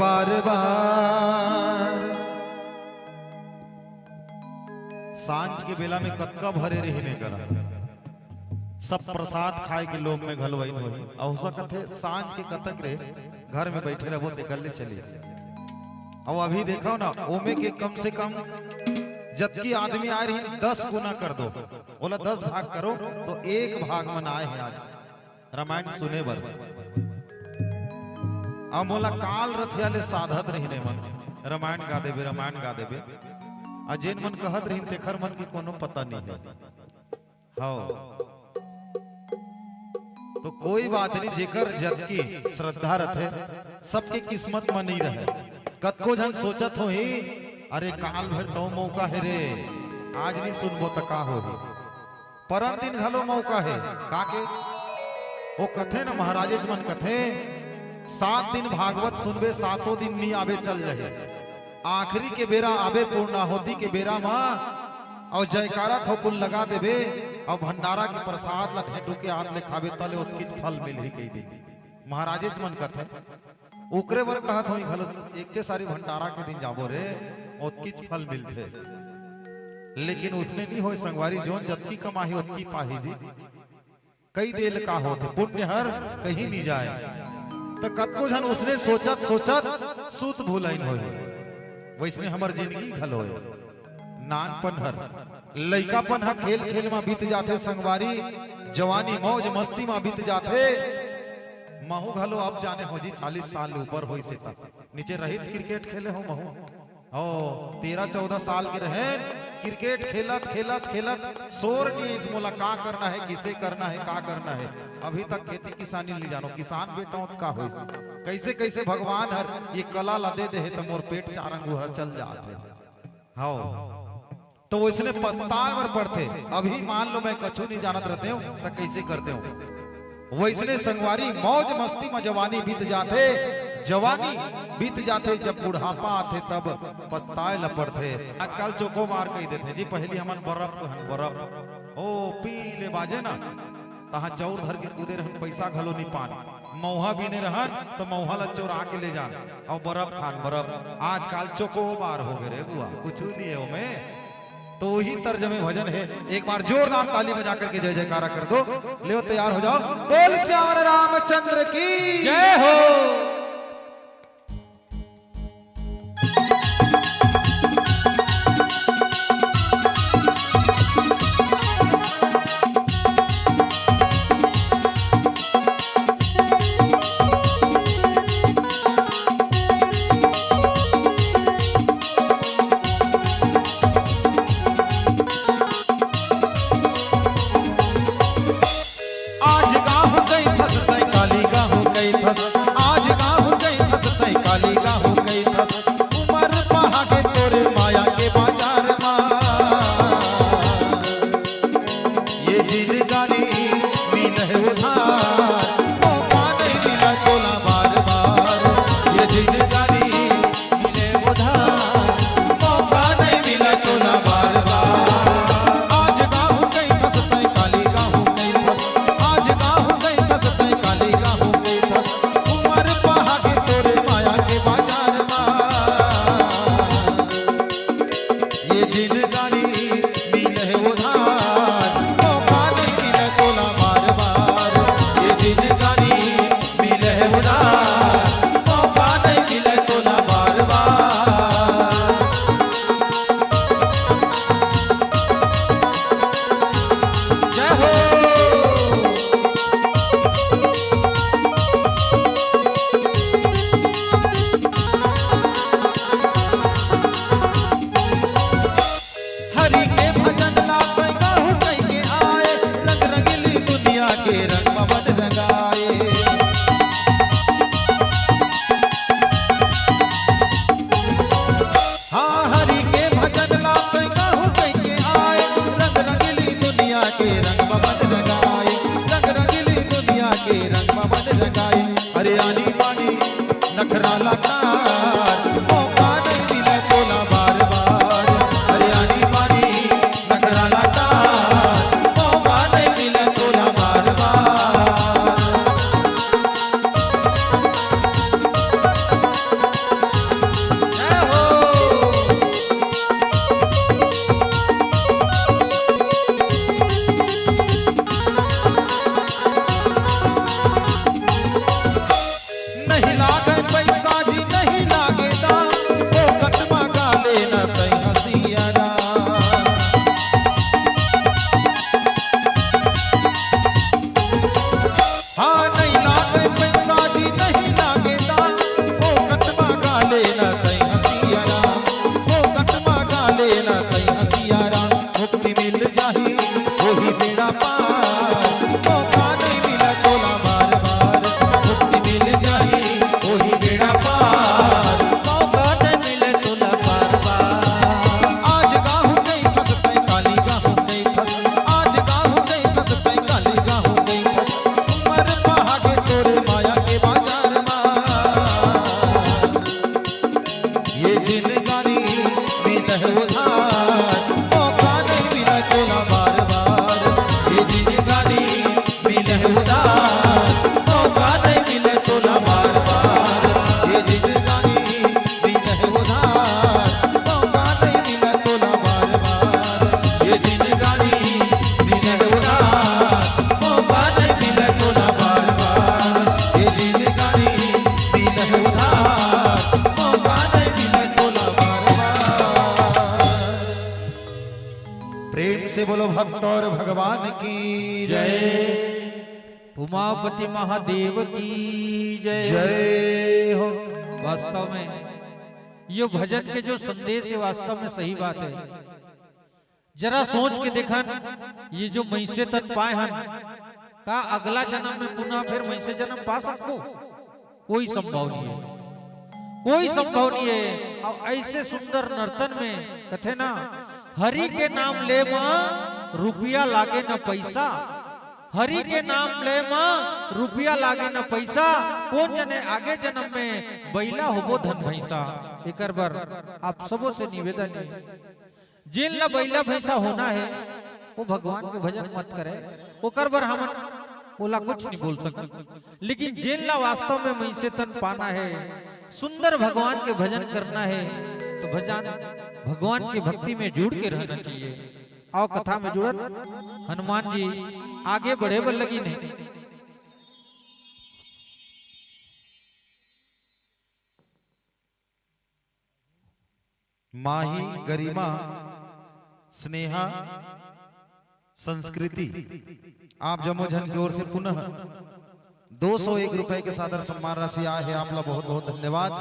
बार बार। सांझ के बेला में कक्का भरे रहने करा, सब प्रसाद खाए के लोग में घलवाई होई, और उस वक्त सांझ के कतक रे घर में बैठे रहो निकलने चलिए। और अभी देखो ना ओमे के कम से कम जबकि आदमी आ रही 10 गुना कर दो, बोला 10 भाग करो तो 1 भाग मनाए हैं आज रामायण सुने बर। अब बोला काल रथियाले साधत रहने मन रामायण गा देवे रामायण गा देवे, अजेन मन कहत रही तेखर मन की कोनो पता नहीं है। हाँ तो कोई बात नहीं, जेकर जबकि श्रद्धा रथे सबके किस्मत में नहीं रहे। कतको जन सोचत हो ही अरे काल भर तो मौका है रे, आज नहीं सुनबो तो का होगी, परम दिन घलो मौका है काके वो कथे न महाराजेज मन कथे 7 दिन भागवत सुनबे 7 दिन नहीं आवे चल रहे, आखिरी के बेरा आवे पूर्णाहुति के बेरा मां और जयकारा थोपुल लगा देवे और भंडारा के प्रसाद ला ठेठू के हाथ ले खावे तले उत्किच फल मिल ही कही दे। महाराजेज मन कथे ओकरे बर कहत होई घलो एक के सारी भंडारा के दिन जाबो रे उत्किच फल मिलते, लेकिन उसने नहीं होए संगवारी जोन जतकी कमाही उतकी पाही जी, कई देल का होते पुण्य हर कहीं नहीं जाए। तो कतको जन उसने सोचत सोचत सूत भूलाइन होई, वैसने हमर जिंदगी घलो होए नानपन हर लइकापन हा खेल खेल में बीत जाते, संगवारी जवानी मौज मस्ती में बीत जाते, महू घलो अब जाने हो जी 40 साल ऊपर होई से तक नीचे रहित क्रिकेट खेले हो महू, ओ 13-14 साल के रहे क्रिकेट खेलत खेलत खेलत शोर नहीं इस मोला का करना है किसे करना है का करना है, अभी तक खेती किसानी ले जानो किसान बेटा का हो कैसे कैसे भगवान हर ये कला ला दे दे तो मोर पेट चारंगू हर चल जाते। हाँ तो इसने पछताए पर पड़ते, अभी मान लो मैं कछु नहीं जानत रहते हूँ तो कैसे करते हूँ, वैसने संगवारी मौज मस्ती में जवानी बीत जाते, जवानी बीत जाते जब बुढ़ापा आते तब पछताए ल पड़ते। आजकल चोको मार कही देते जी पहली हमन बर्फ बर्फ ओ पी ले बाजे ना तहा चौर धर के कूदे रहन पैसा घलो नहीं पान, मौहा भी नहीं रहन तो मौहा ला चोरा के ले जान और बर्फ खान बर्फ। आजकल चोको मार हो गए रे बुआ कुछ नहीं है ओमे, तो वही तर्जमे भजन है। एक बार जोरदार ताली बजा करके जय जयकारा कर दो, ले तैयार हो जाओ, बोल श्याम रामचंद्र की जय हो। बोलो भक्त और भगवान की जय। उमापति महादेव की जय। जय हो। वास्तव में ये भजन के जो संदेश है वास्तव में सही बात है। जरा सोच के देखन ये जो मैसे तन पाए हन का अगला जन्म में पुनः फिर मैसे जन्म पा सको? कोई संभव नहीं है, कोई संभव नहीं है। और ऐसे सुंदर नर्तन में कथे ना हरि के नाम ले मां रुपया लागे न पैसा, हरि के नाम ले मां रुपया लागे न पैसा, कौन जने आगे जन्म में बैला होबो धन भैंसा। एकर बर आप सबों से निवेदन है, जिन ला बैला भैंसा होना है वो भगवान के भजन मत करे, ओकर बर हम ओला कुछ नहीं बोल सकते। लेकिन जिन ला वास्तव में मैसे तन पाना है, सुंदर भगवान के भजन करना है, तो भजन भगवान की भक्ति में जुड़ के रहना चाहिए। और कथा में जुड़त हनुमान जी आगे बढ़े बर लगी नहीं। माही गरिमा स्नेहा संस्कृति आप जमोजन की ओर से पुनः 201 रुपए के सादर सम्मान राशि आए है। आप लोग बहुत बहुत धन्यवाद।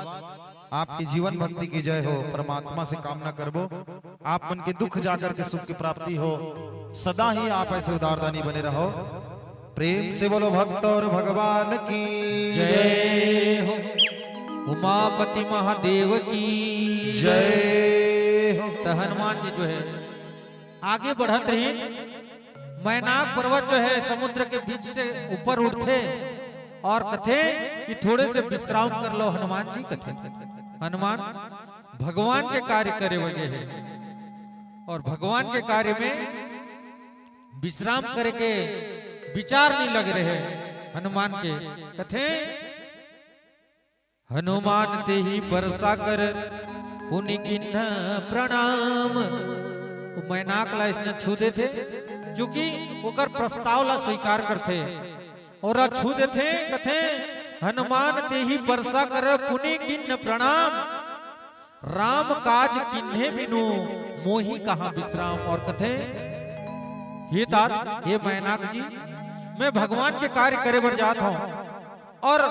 आपकी जीवन भक्ति की जय हो। परमात्मा से कामना करबो आप मन के दुख जाकर के सुख की प्राप्ति हो। सदा ही आप ऐसे उदारदानी बने रहो। प्रेम से बोलो भक्त और भगवान की जय हो। उमापति महादेव की जय हो। तो हनुमान जी जो है आगे बढ़त रही। मैनाक पर्वत जो है समुद्र के बीच से ऊपर उठते और कथे कि थोड़े से विश्राम कर लो हनुमान जी। कथे हनुमान भगवान के कार्य करे वगे है और भगवान के कार्य में विश्राम करके विचार नहीं लग रहे हनुमान के। कथे हनुमान ते ही बरसा कर पुनि किन्ह प्रणाम। मैनाक ला इसने छू दे थे क्योंकि ओकर प्रस्ताव ला स्वीकार करते और छू दे थे। कथे हनुमान ते ही बरसा कर पुनि किन्ह प्रणाम, राम काज किन्हे बिनु मोही कहां विश्राम। और कथे हे तात हे मैनाक जी, मैं भगवान के कार्य करे बर जात हूं और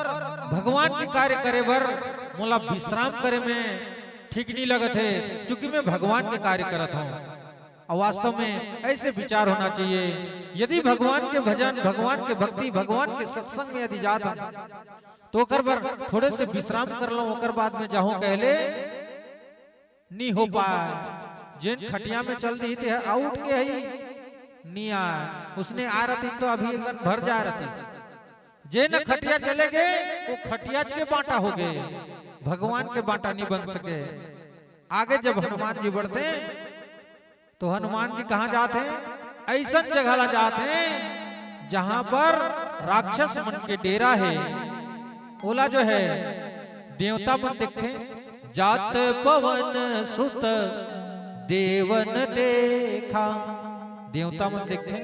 भगवान के कार्य करे बर मोला विश्राम करे में ठीक नहीं लगत है क्योंकि मैं भगवान के कार्य करत हूं। और वास्तव में ऐसे विचार होना चाहिए। यदि भगवान के भजन, भगवान के भक्ति, भगवान के सत्संग में यदि जाता तो ओकर बर थोड़े से विश्राम कर लो, ओकर बाद में जाहूं कहले नहीं हो पाए। जिन खटिया में चल दी थे आउट के ही नहीं आए, उसने आ रही तो अभी एक भर जा रही। जे न खटिया चले गए वो खटिया के बांटा हो गए, भगवान के बांटा नहीं बन सके। आगे जब हनुमान जी बढ़ते तो हनुमान जी कहां जाते हैं? ऐसा जगह ला जाते हैं जहां पर राक्षस मन के डेरा है। ओला जो है देवता मन देखते जात पवन सुत देवन देखा। देवता मन देखते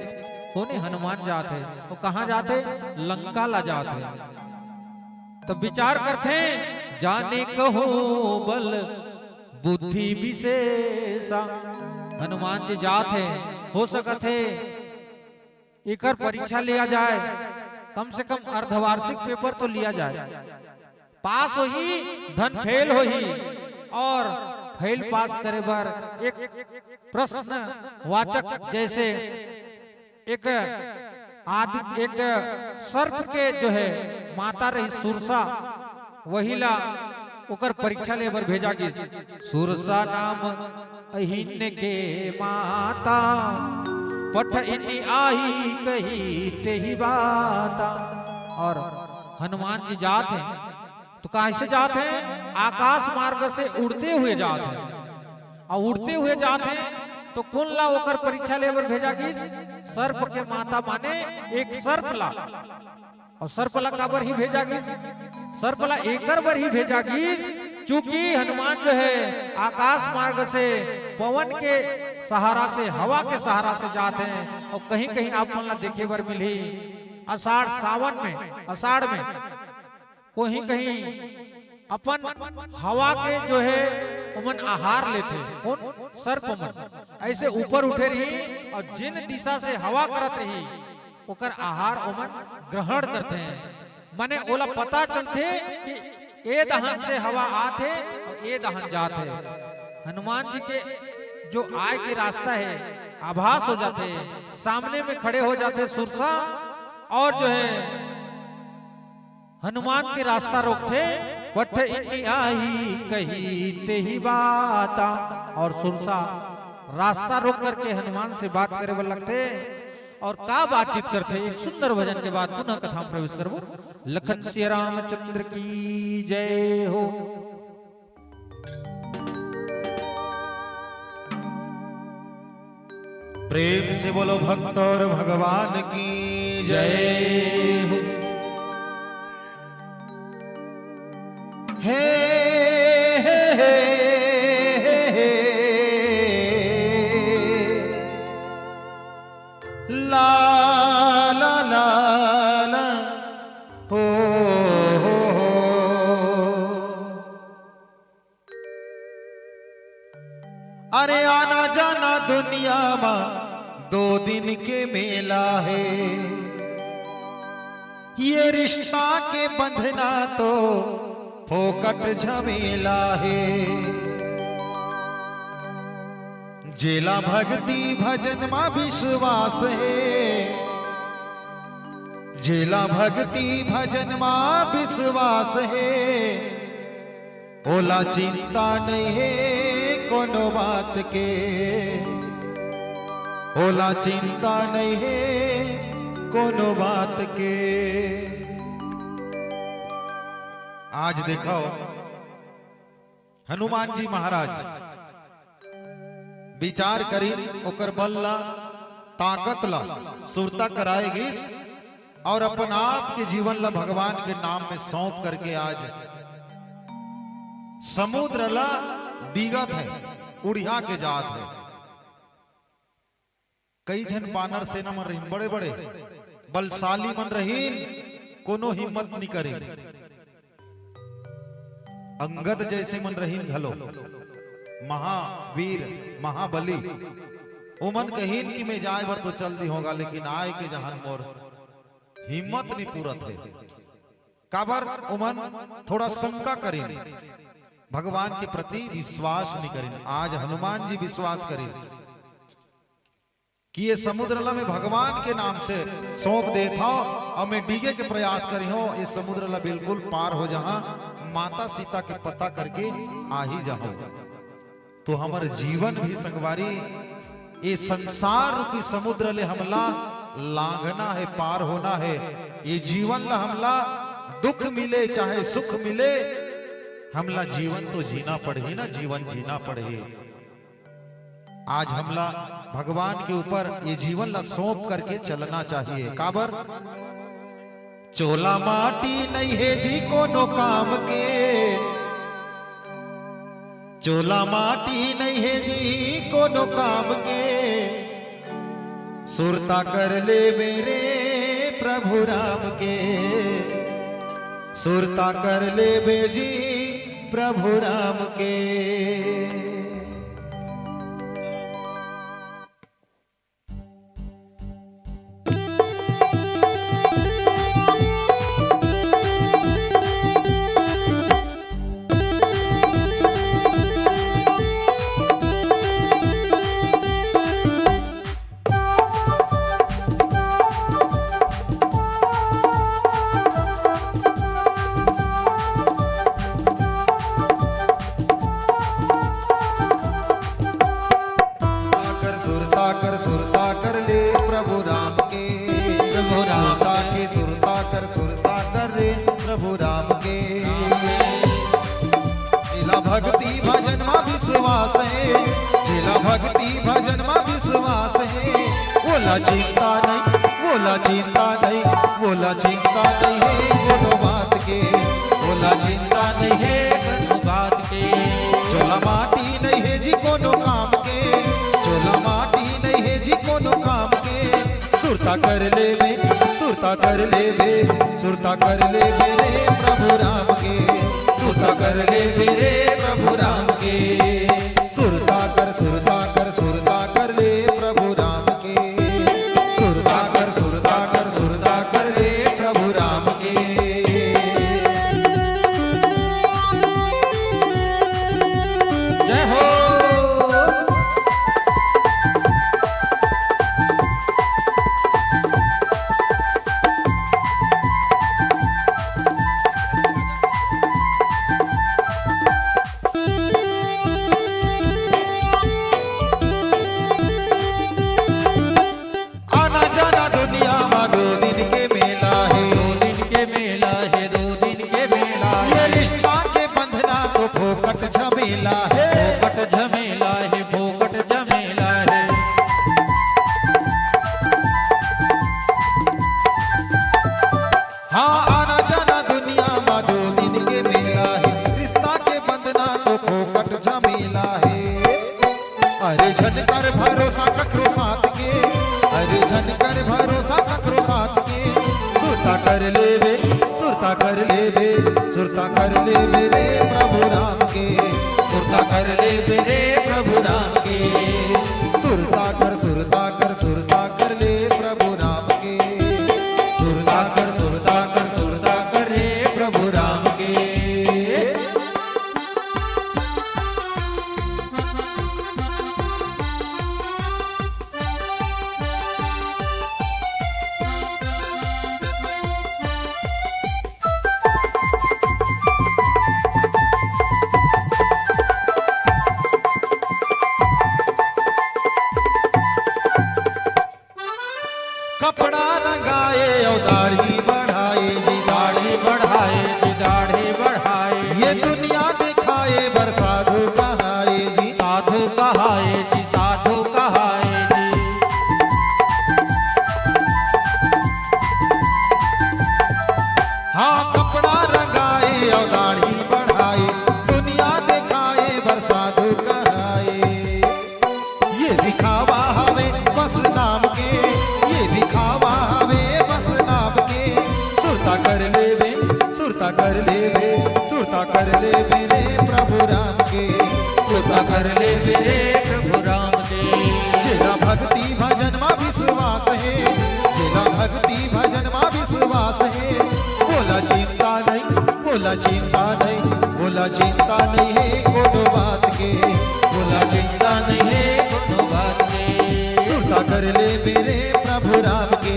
कोने हनुमान जाते वो कहां जाते? लंका ला जाते। तब विचार करते जाने कहो बल बुद्धि विशेषा। हनुमान जी जात है, हो सकत है एकर परीक्षा लिया जाए, कम से कम अर्धवार्षिक पेपर तो लिया जाए। पास हो ही धन फेल हो ही, और फेल पास करे बर एक प्रश्न वाचक जैसे एक आदि एक सर्प के जो है माता रही सुरसा, वही ला ओकर परीक्षा ले बर भेजा गई। सुरसा नाम अहिन के माता, पठ इनी आई कही ते ही बाता। और हनुमान जी जात हैं तो कैसे जात हैं? आकाश मार्ग से उड़ते हुए जात हैं। और उड़ते हुए जात हैं तो कौन ला ओकर परीक्षा लेबर भेजा गई? सर्प के माता माने एक सर्प ला। और सर्प ला काबर ही भेजा गई? सर्प ला एकर बर ही भेजा गई चूंकि हनुमान जो है आकाश मार्ग से पवन के सहारा से, हवा के सहारा से जाते हैं। और कहीं कहीं आप मन देखे बर मिली आषाढ़ सावन में, आषाढ़ में कहीं कहीं अपन हवा के जो है उमन आहार लेते कौन सर्प उमन ऐसे ऊपर उठे रही और जिन दिशा से हवा करत रही ओकर आहार उमन ग्रहण करते हैं। माने ओला पता चलते कि ए दहन से हवा आते और ए दहन जाते। हनुमान जी के जो आय के रास्ता है आभास हो जाते, सामने में खड़े हो जाते सुरसा और जो है हनुमान के रास्ता रोकते। पठ इन्नी आई कही ते ही बाता और सुरसा रास्ता रोक करके हनुमान से बात करे वाले लगते और का बातचीत करते। एक सुंदर भजन के बाद पुनः कथा में प्रवेश करबो। लखन सिया रामचंद्र की जय हो। प्रेम से बोलो भक्त और भगवान की जय हो। हे ला ला ला ला हो अरे आना जाना दुनिया में 2 दिन के मेला है। ये रिश्ता के बंधना तो फोकट झमेला है। जेला भक्ति भजन मा विश्वास है। जेला भक्ति भजन मा विश्वास है। ओला चिंता नहीं है कोनो बात के। ओला चिंता नहीं है कोनो बात के। आज देखो हनुमान जी महाराज विचार करी ओकर बल ला ताकत ला सुरता कराएगी और अपन आप के जीवन ला भगवान के नाम में सौंप करके आज समुद्र ला बीगत है उड़िया के जात है। कई जन बानर सेना मन रहीन बड़े बड़े बलशाली मन रहीन कोनो हिम्मत नहीं करे। अंगद जैसे मन रहीन घलो महावीर महाबली उमन कहीन कि मैं जाए बर तो चल दी होगा लेकिन आए के जहान मोर हिम्मत नहीं पूरत है। काबर उमन थोड़ा शंका करें भगवान के प्रति विश्वास नहीं करें। आज हनुमान जी विश्वास करें कि ये समुद्र ला में भगवान के नाम से सौंप देता और मैं डीगे के प्रयास करी हो ये समुद्र ला बिल्कुल पार हो जहां माता सीता के पता करके आ ही जाओ तो हमारे जीवन भी संगवारी ये संसार रूपी समुद्र ले हमला लांघना है पार होना है। ये जीवन ला हमला दुख मिले चाहे सुख मिले हमला जीवन तो जीना पड़े ना जीवन जीना पड़े। आज हमला भगवान के ऊपर ये जीवन ला सौंप करके चलना चाहिए। काबर चोला माटी नहीं है जी कोनो काम के। चोला माटी नहीं है जी कोनो काम के। सुरता कर ले मेरे प्रभु राम के। सुरता कर ले बेजी प्रभु राम के। प्रभु राम के जिला भक्ति भजन मा विश्वास है। जिला भक्ति भजन मा विश्वास है। बोला चिंता नहीं बोला चिंता नहीं बोला चिंता नहीं है कोनो बात के। बोला चिंता नहीं है कोनो बात के। चोला माटी नहीं है जी कोनो काम के। चोला माटी नहीं है जी कोनो काम के। सुरता कर ले सुरता कर ले सुरता कर ले मेरे प्रभु राम के। सुरता सुरता कर ले मेरे प्रभु राम के, सुरता कर सुरता कर सुरता कर ले प्रभु राम के, सुरता कर सुरता कर सुरता कर ले प्रभु राम के। जय हो। आना जाना दुनिया में 2 दिन के मेला है, 2 दिन के मेला है, 2 दिन के मेला ये है। रिश्ता के बंधना तो फोकट झमेला है, फोकट झमेला है, फोकट झमेला है। हाँ आना जाना दुनिया में 2 दिन के मेला है, रिश्ता के बंधना तो फोकट झमेला है। अरे झन कर भरोसा ककरो साथ के, अरे झन कर भरोसा ककरो साथ के, सुरता कर ले वे सुरता कर ले वे सुरता कर ले मेरे प्रभु राम के, सुरता कर ले मेरे प्रभु राम के, सुरता कर सुरता कर सुरता कर ले प्रभु राम के, सुरता कर सुरता कर सुरता कर ले प्रभु राम के। कपड़ा रंगाए और दाढ़ी बढ़ाए जी, दाढ़ी बढ़ाए जी, दाढ़ी बढ़ाए। ये दुनिया दिखाए बर साधु कहाए जी, साधु कहाए जी, साधु कहाए जी। हाँ कपड़ा रंगाए और दाढ़ी बढ़ाए, दुनिया दिखाए बर साधु कहाए। ये दिखावा हमें बस नाम के, ये दिखावा हमें बस नाम के, सुरता कर ले वे सुरता कर ले वे सुरता कर ले मेरे प्रभु राम के, सुरता कर ले मेरे प्रभु राम के। जेला भक्ति भजन में विश्वास है, जेला भक्ति भजन में विश्वास है, बोला चिंता नहीं बोला चिंता नहीं बोला चिंता नहीं है कोनो बात के, बोला चिंता नहीं है कोनो बात के, सुरता कर ले मेरे प्रभु राम के,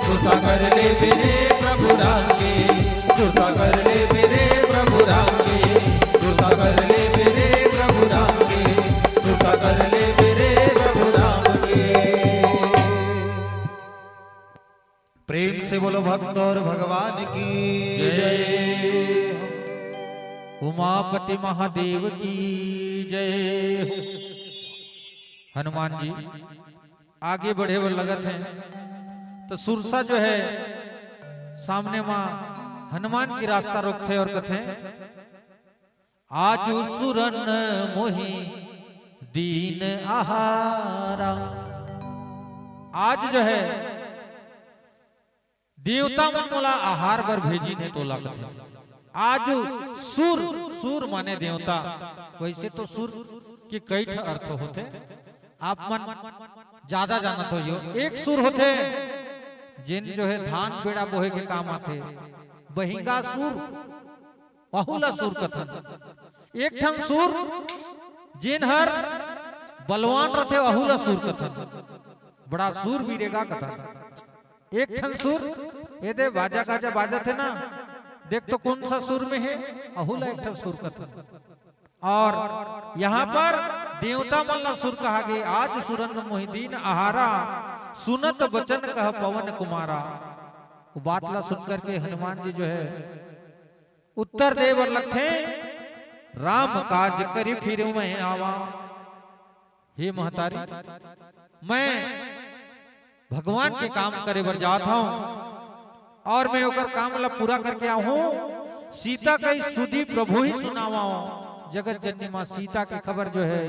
सुरता कर ले मेरे प्रभु राम के, सुरता कर ले मेरे प्रभु राम के, सुरता कर ले मेरे प्रभु राम के, सुरता कर ले मेरे प्रभु राम के। प्रेम से बोलो भक्त और भगवान की जय। उमापति महादेव की जय। हनुमान जी आगे बढ़े वो लगत हैं, तो सुरसा जो है सामने मां हनुमान की रास्ता रोकते और कथे आज सुरन मोही दीन आहारा। आज जो है देवता मन मोला आहार बर भेजी ने तो लागत है। आज सुर सुर माने देवता, वैसे तो सुर के कई ठा अर्थ होते, आप मन ज्यादा जानत हो यो। एक सुर होते जिन जो है धान पेड़ा बोहे के काम आते, बहिंगा सुर बहुला सुर कथन। एक ठन सुर जिन हर बलवान रथे अहुला सुर कथन, बड़ा सूर बीरेगा कथन। एक ठन सुर ये दे बाजा गाजा बाजा थे ना, देख तो कौन सा सुर में है, अहुला एक ठन सुर कथन। और यहाँ पर देवता मल्ला सुर कहा गए आज सुरन मोहिदीन आहारा, सुनत बचन कह पवन कुमारा। वो बात ला सुन करके हनुमान जी जो है उत्तर देवर लखे राम काज करी फिर मैं आवा। हे महतारी, मैं भगवान के काम करे बर जाता हूं और मैं ओकर काम ला पूरा करके आऊं। सीता कई सुधी प्रभु ही सुनावा। जगत जननी मां सीता की खबर जो है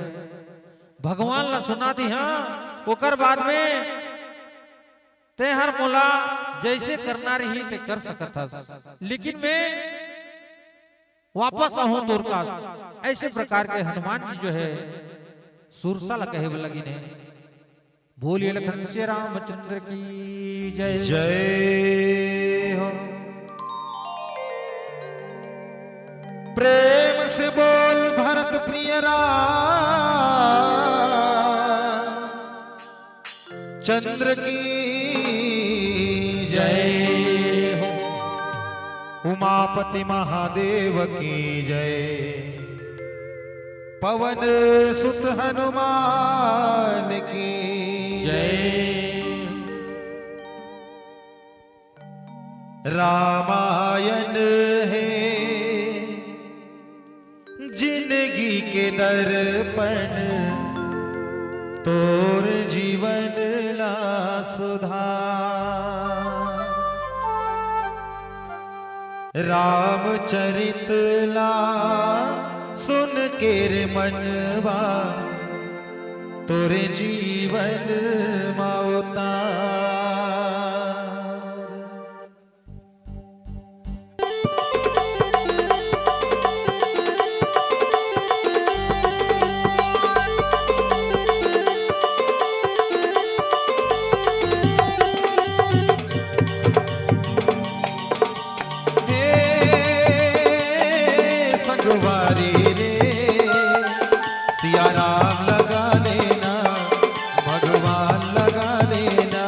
भगवान ला सुना दी। हाँ ओकर बाद में ते हर मोला जैसे करना रही ते कर सकता, लेकिन मैं वापस आहूं दुर्गा। ऐसे प्रकार के हनुमान जी जो है सुरसा कहे लगी ने। बोलिए लखन से रामचंद्र की जय। जय हो। प्रेम से बोल भरत प्रिय राम चंद्र की जय हो। उमापति महादेव की जय। पवन सुत हनुमान की जय। रामायण है जिंदगी के दर्पण तोर जीवन ला सुधार। रामचरित ला सुन के रे मनवा तोरे जीवन मावता। संगवारी रे सिया राम लगा लेना भगवान लगा लेना।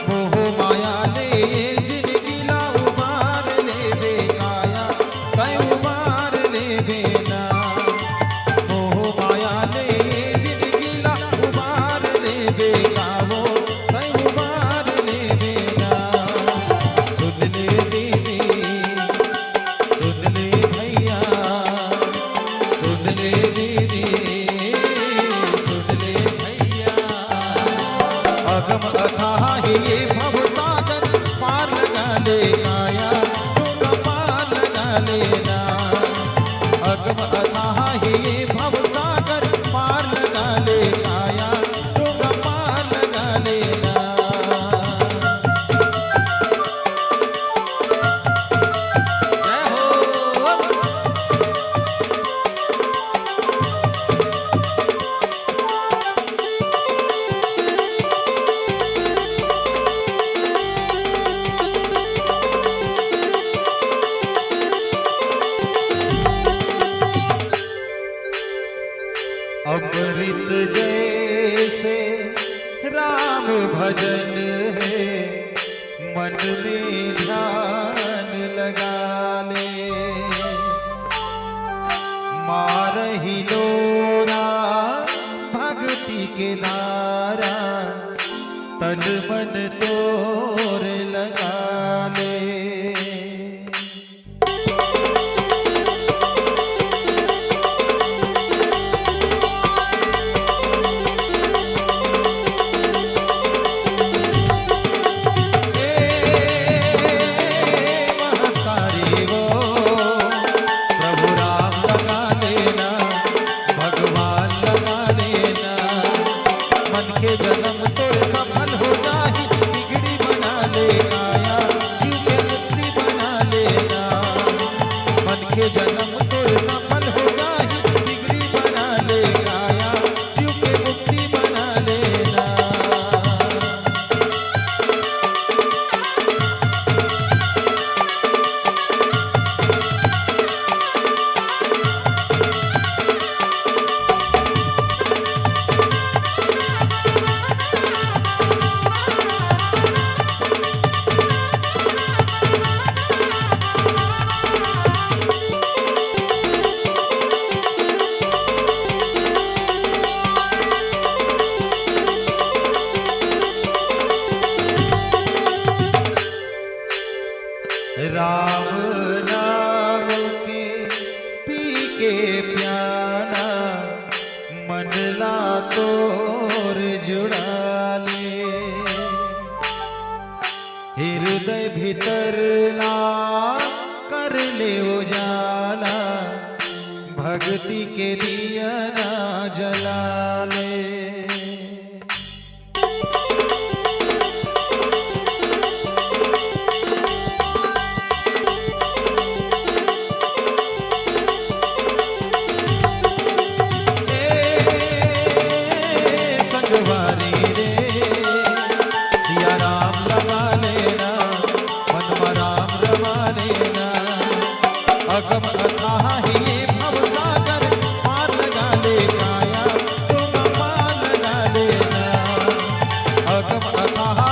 मोह माया ले जिंदगी ला उबार ले बेकाया कई उबार ले बेना। मोह माया ले जिंदगी ला उबार ले बेकावो कई उबार ले बेना। सुन ले दीदी सुन ले भैया सुन ले दीदी सुन ले भैया। अगम अथाह ये भव सागर पार लगा ले काया तुम पार लगा लेना। अगम अथाह ये भव सागर पार लगा ले काया तुम पार लगा लेना। जय हो। अमृत जैसे राम भजन है मन में ध्यान लगा ले। मारही लोरा भक्ति के धारा तन मन तोर लगा ले। महतारी वो प्रभु राम लगा लेना भगवान लगा लेना। मन के जन्म तोरे सफल हो जाही बिगड़ी बना ले काया जीव के मुक्ति बना लेना। मन के जन्म तोरे सफल हो जाही बिगड़ी बना ले काया जीव के मुक्ति बना लेना। राम नाम के पी के प्याला मन ला तोर जुड़ा ले। हृदय भीतर ला कर ले उजाला भक्ति के दिया ना जला ले।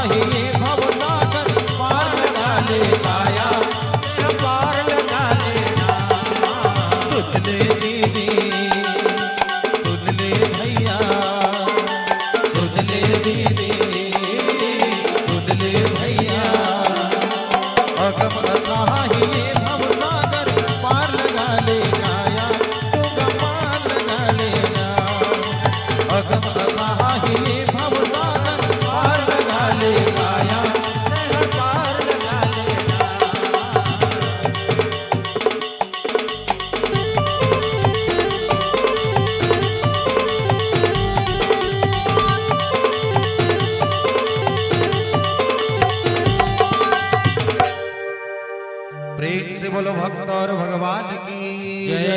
ही ये भव सागर पार लगा ले काया पार लगा लेना। सुन ले दीदी सुन ले भैया सुन ले दीदी सुन ले भैया अगम अथाह ही ये भव सागर पार लगा ले काया तुम पार लगा लेना। अगम अथाह ही ये भव सागर पार लगा ले काया पार लगा लेना। प्रेम से बोलो भक्त और भगवान की जय।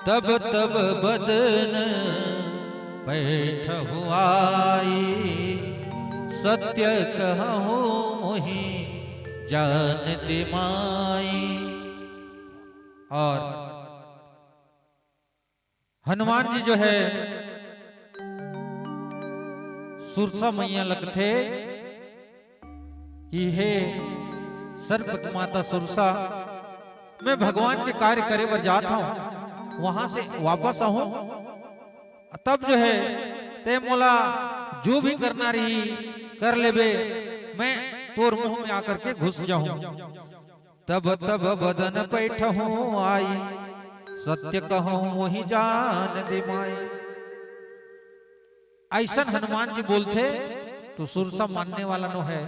तब तब बदन बैठहु आई, सत्य कहूँ मोहि जान दिमाई। और हनुमान जी जो है सुरसा मैया लगथे कि हे सर्प माता सुरसा, मैं भगवान के कार्य करे बर जाता हूं, वहां से वापस आऊं तब जो है ते मोला जो भी करना रही कर लेबे, मैं तोर मुंह में आकर के घुस जाऊं। तब तब बदन बैठहूं आई, सत्य कहूं मोहि जान दिमाई। ऐसा हनुमान जी बोलते तो सुरसा मानने वाला नो है।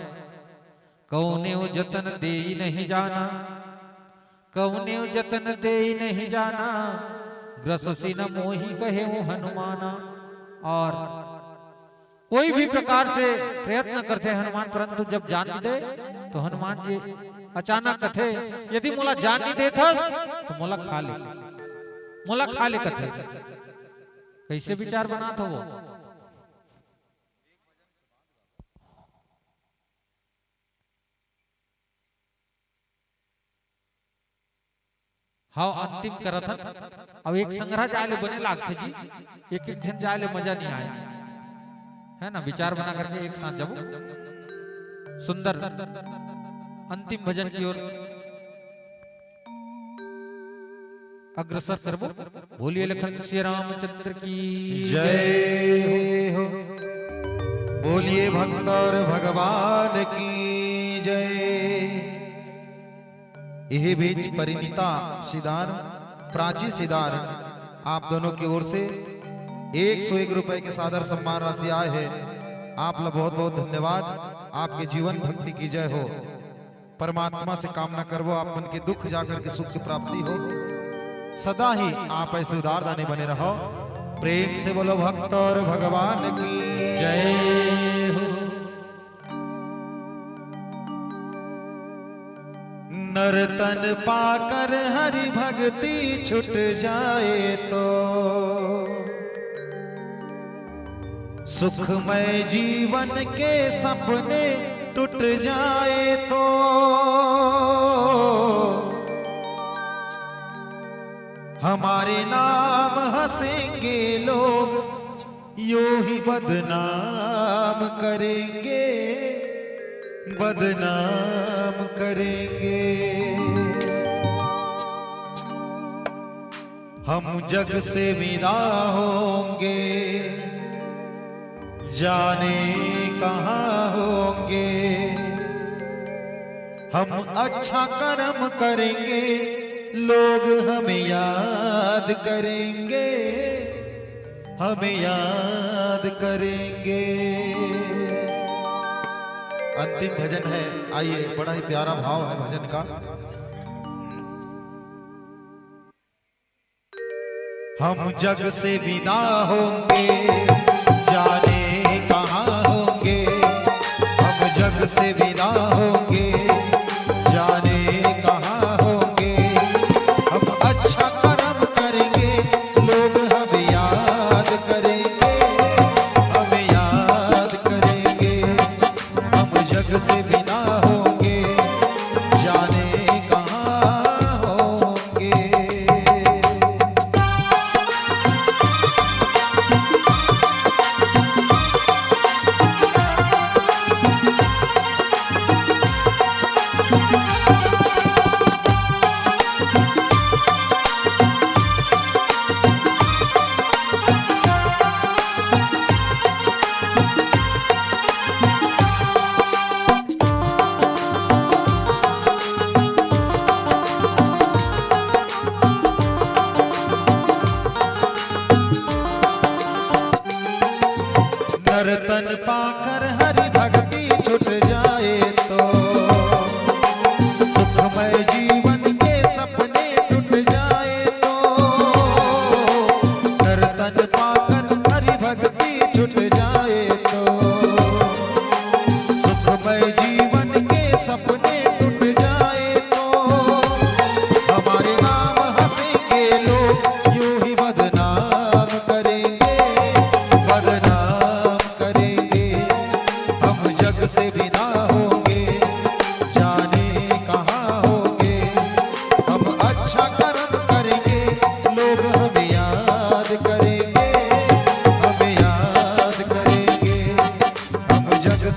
कौने वो जतन दे नहीं जाना, कौने वो जतन दे नहीं जाना, ग्रससी न मोहि कहे वो हनुमाना। और कोई भी प्रकार से प्रयत्न करते हनुमान, परंतु जब जान नहीं दे तो हनुमान जी अचानक कथे यदि मोला जान नहीं देथस तो मोला खा ले, मोला खा ले कथे। कैसे विचार बना था वो। हाँ अंतिम करत हन। अब एक संग्रह जाले बने लागथे जी, एक एक जन जाले मजा नहीं आया है ना। विचार बना करके एक साथ जब सुंदर अंतिम भजन की ओर अग्रसर करबो। बोलिए लखन श्री रामचंद्र की जय हो। बोलिए भक्त और भगवान की जय। यह बीच परिणीता सिदार प्राची सिदार आप दोनों की ओर से 101 रुपए के सादर सम्मान राशि आए हैं। आप लोग बहुत बहुत धन्यवाद। आपके जीवन भक्ति की जय हो। परमात्मा से कामना करवो आप मन के दुख जाकर के सुख की प्राप्ति हो। सदा ही आप ऐसे उदार दानी बने रहो। प्रेम से बोलो भक्त और भगवान की जय हो। नर्तन पाकर हरि भक्ति छुट जाए तो, सुखमय जीवन के सपने टूट जाए तो, हमारे नाम हंसेंगे लोग यूं ही बदनाम करेंगे, बदनाम करेंगे। हम जग से विदा होंगे, जाने कहाँ होंगे। हम अच्छा कर्म करेंगे, लोग हमें याद करेंगे, हमें याद करेंगे। अंतिम भजन है, आइए। बड़ा ही प्यारा भाव है भजन का। हम जग से विदा होंगे, जाने कहाँ होंगे। हम जग से विदा होंगे, जाने कहाँ होंगे। हम अच्छा कर्म करेंगे, लोग हमें याद करेंगे, हमें याद करेंगे। हम जग से विदा होंगे, जाने कहाँ होंगे।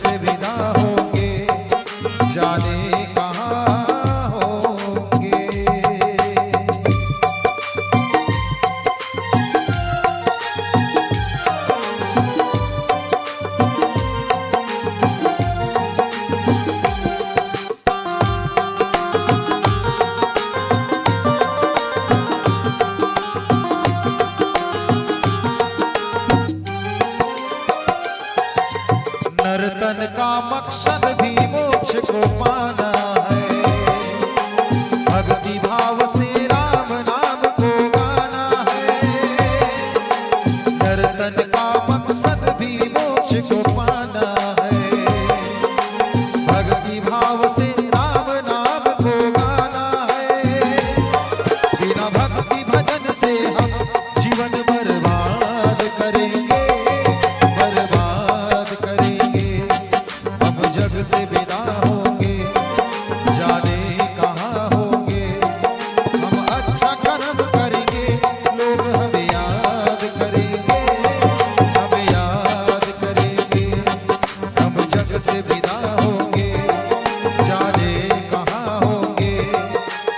से विदा होंगे जाने कहाँ होंगे। नर्तन का मकसद भी मोक्ष को पाना है, भक्ति भाव से राम नाम को गाना है। नर्तन का मकसद भी मोक्ष को पाना है, भक्ति भाव से राम नाम को गाना है। बिना भक्ति भजन से हम जीवन बर्बाद करेंगे, बर्बाद करेंगे। हम जग से विदा होंगे जाने कहाँ होंगे। हम अच्छा कर्म करेंगे लोग हमें याद करेंगे, हमें याद करेंगे। हम जग से विदा होंगे जाने कहाँ होंगे।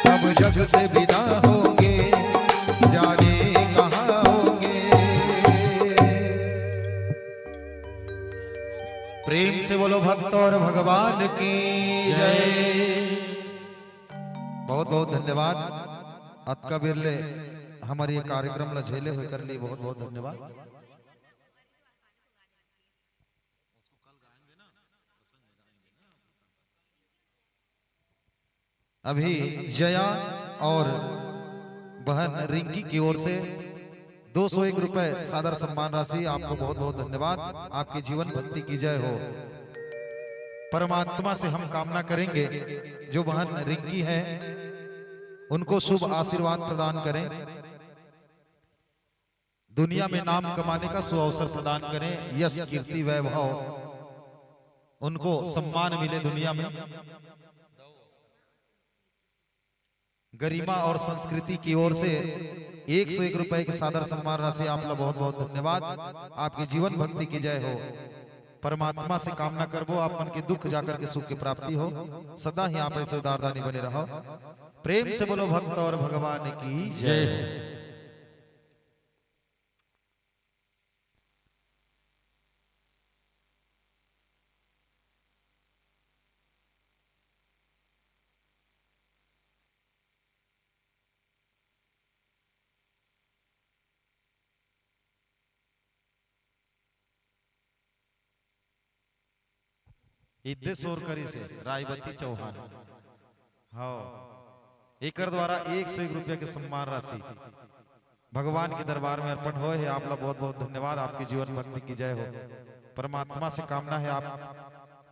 हम जग से विदा होंगे जाने कहाँ होंगे। प्रेम से बोलो भक्त और भगवान की जय। बहुत बहुत धन्यवाद अतका बिरले हमारे ये कार्यक्रम ला झेले हुए कर लिए बहुत बहुत धन्यवाद। अभी जया और बहन रिंकी की ओर से 201 रुपए सादर सम्मान राशि। आपको बहुत बहुत धन्यवाद। आपकी जीवन भक्ति की जय हो। परमात्मा से हम कामना करेंगे जो बहन रिंकी है उनको शुभ आशीर्वाद प्रदान करें, दुनिया में नाम कमाने का सुअवसर प्रदान करें, यश कीर्ति वैभव उनको सम्मान मिले दुनिया में। गरिमा और संस्कृति की ओर से 101 रुपए के सादर सम्मान राशि। आप लोग बहुत बहुत धन्यवाद। आपकी जीवन भक्ति की जय हो। परमात्मा से कामना करबो आप मन के दुख जाकर के सुख की प्राप्ति हो। सदा ही आप ऐसे उदारदानी बने रहो। प्रेम से बोलो भक्त और भगवान की जय। इद्दे सोरकरी से रायवती चौहान हाँ एकर द्वारा 101 रुपया के सम्मान राशि भगवान के दरबार में अर्पण हो है। आप लोग बहुत बहुत धन्यवाद। आपकी जीवन भक्ति की जय हो। परमात्मा से कामना है आप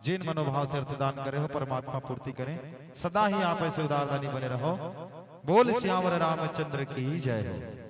जिन मनोभाव से अर्थदान करे हो परमात्मा पूर्ति करें। सदा ही आप ऐसे उदारदानी बने रहो। बोल श्याम रामचंद्र की जय हो।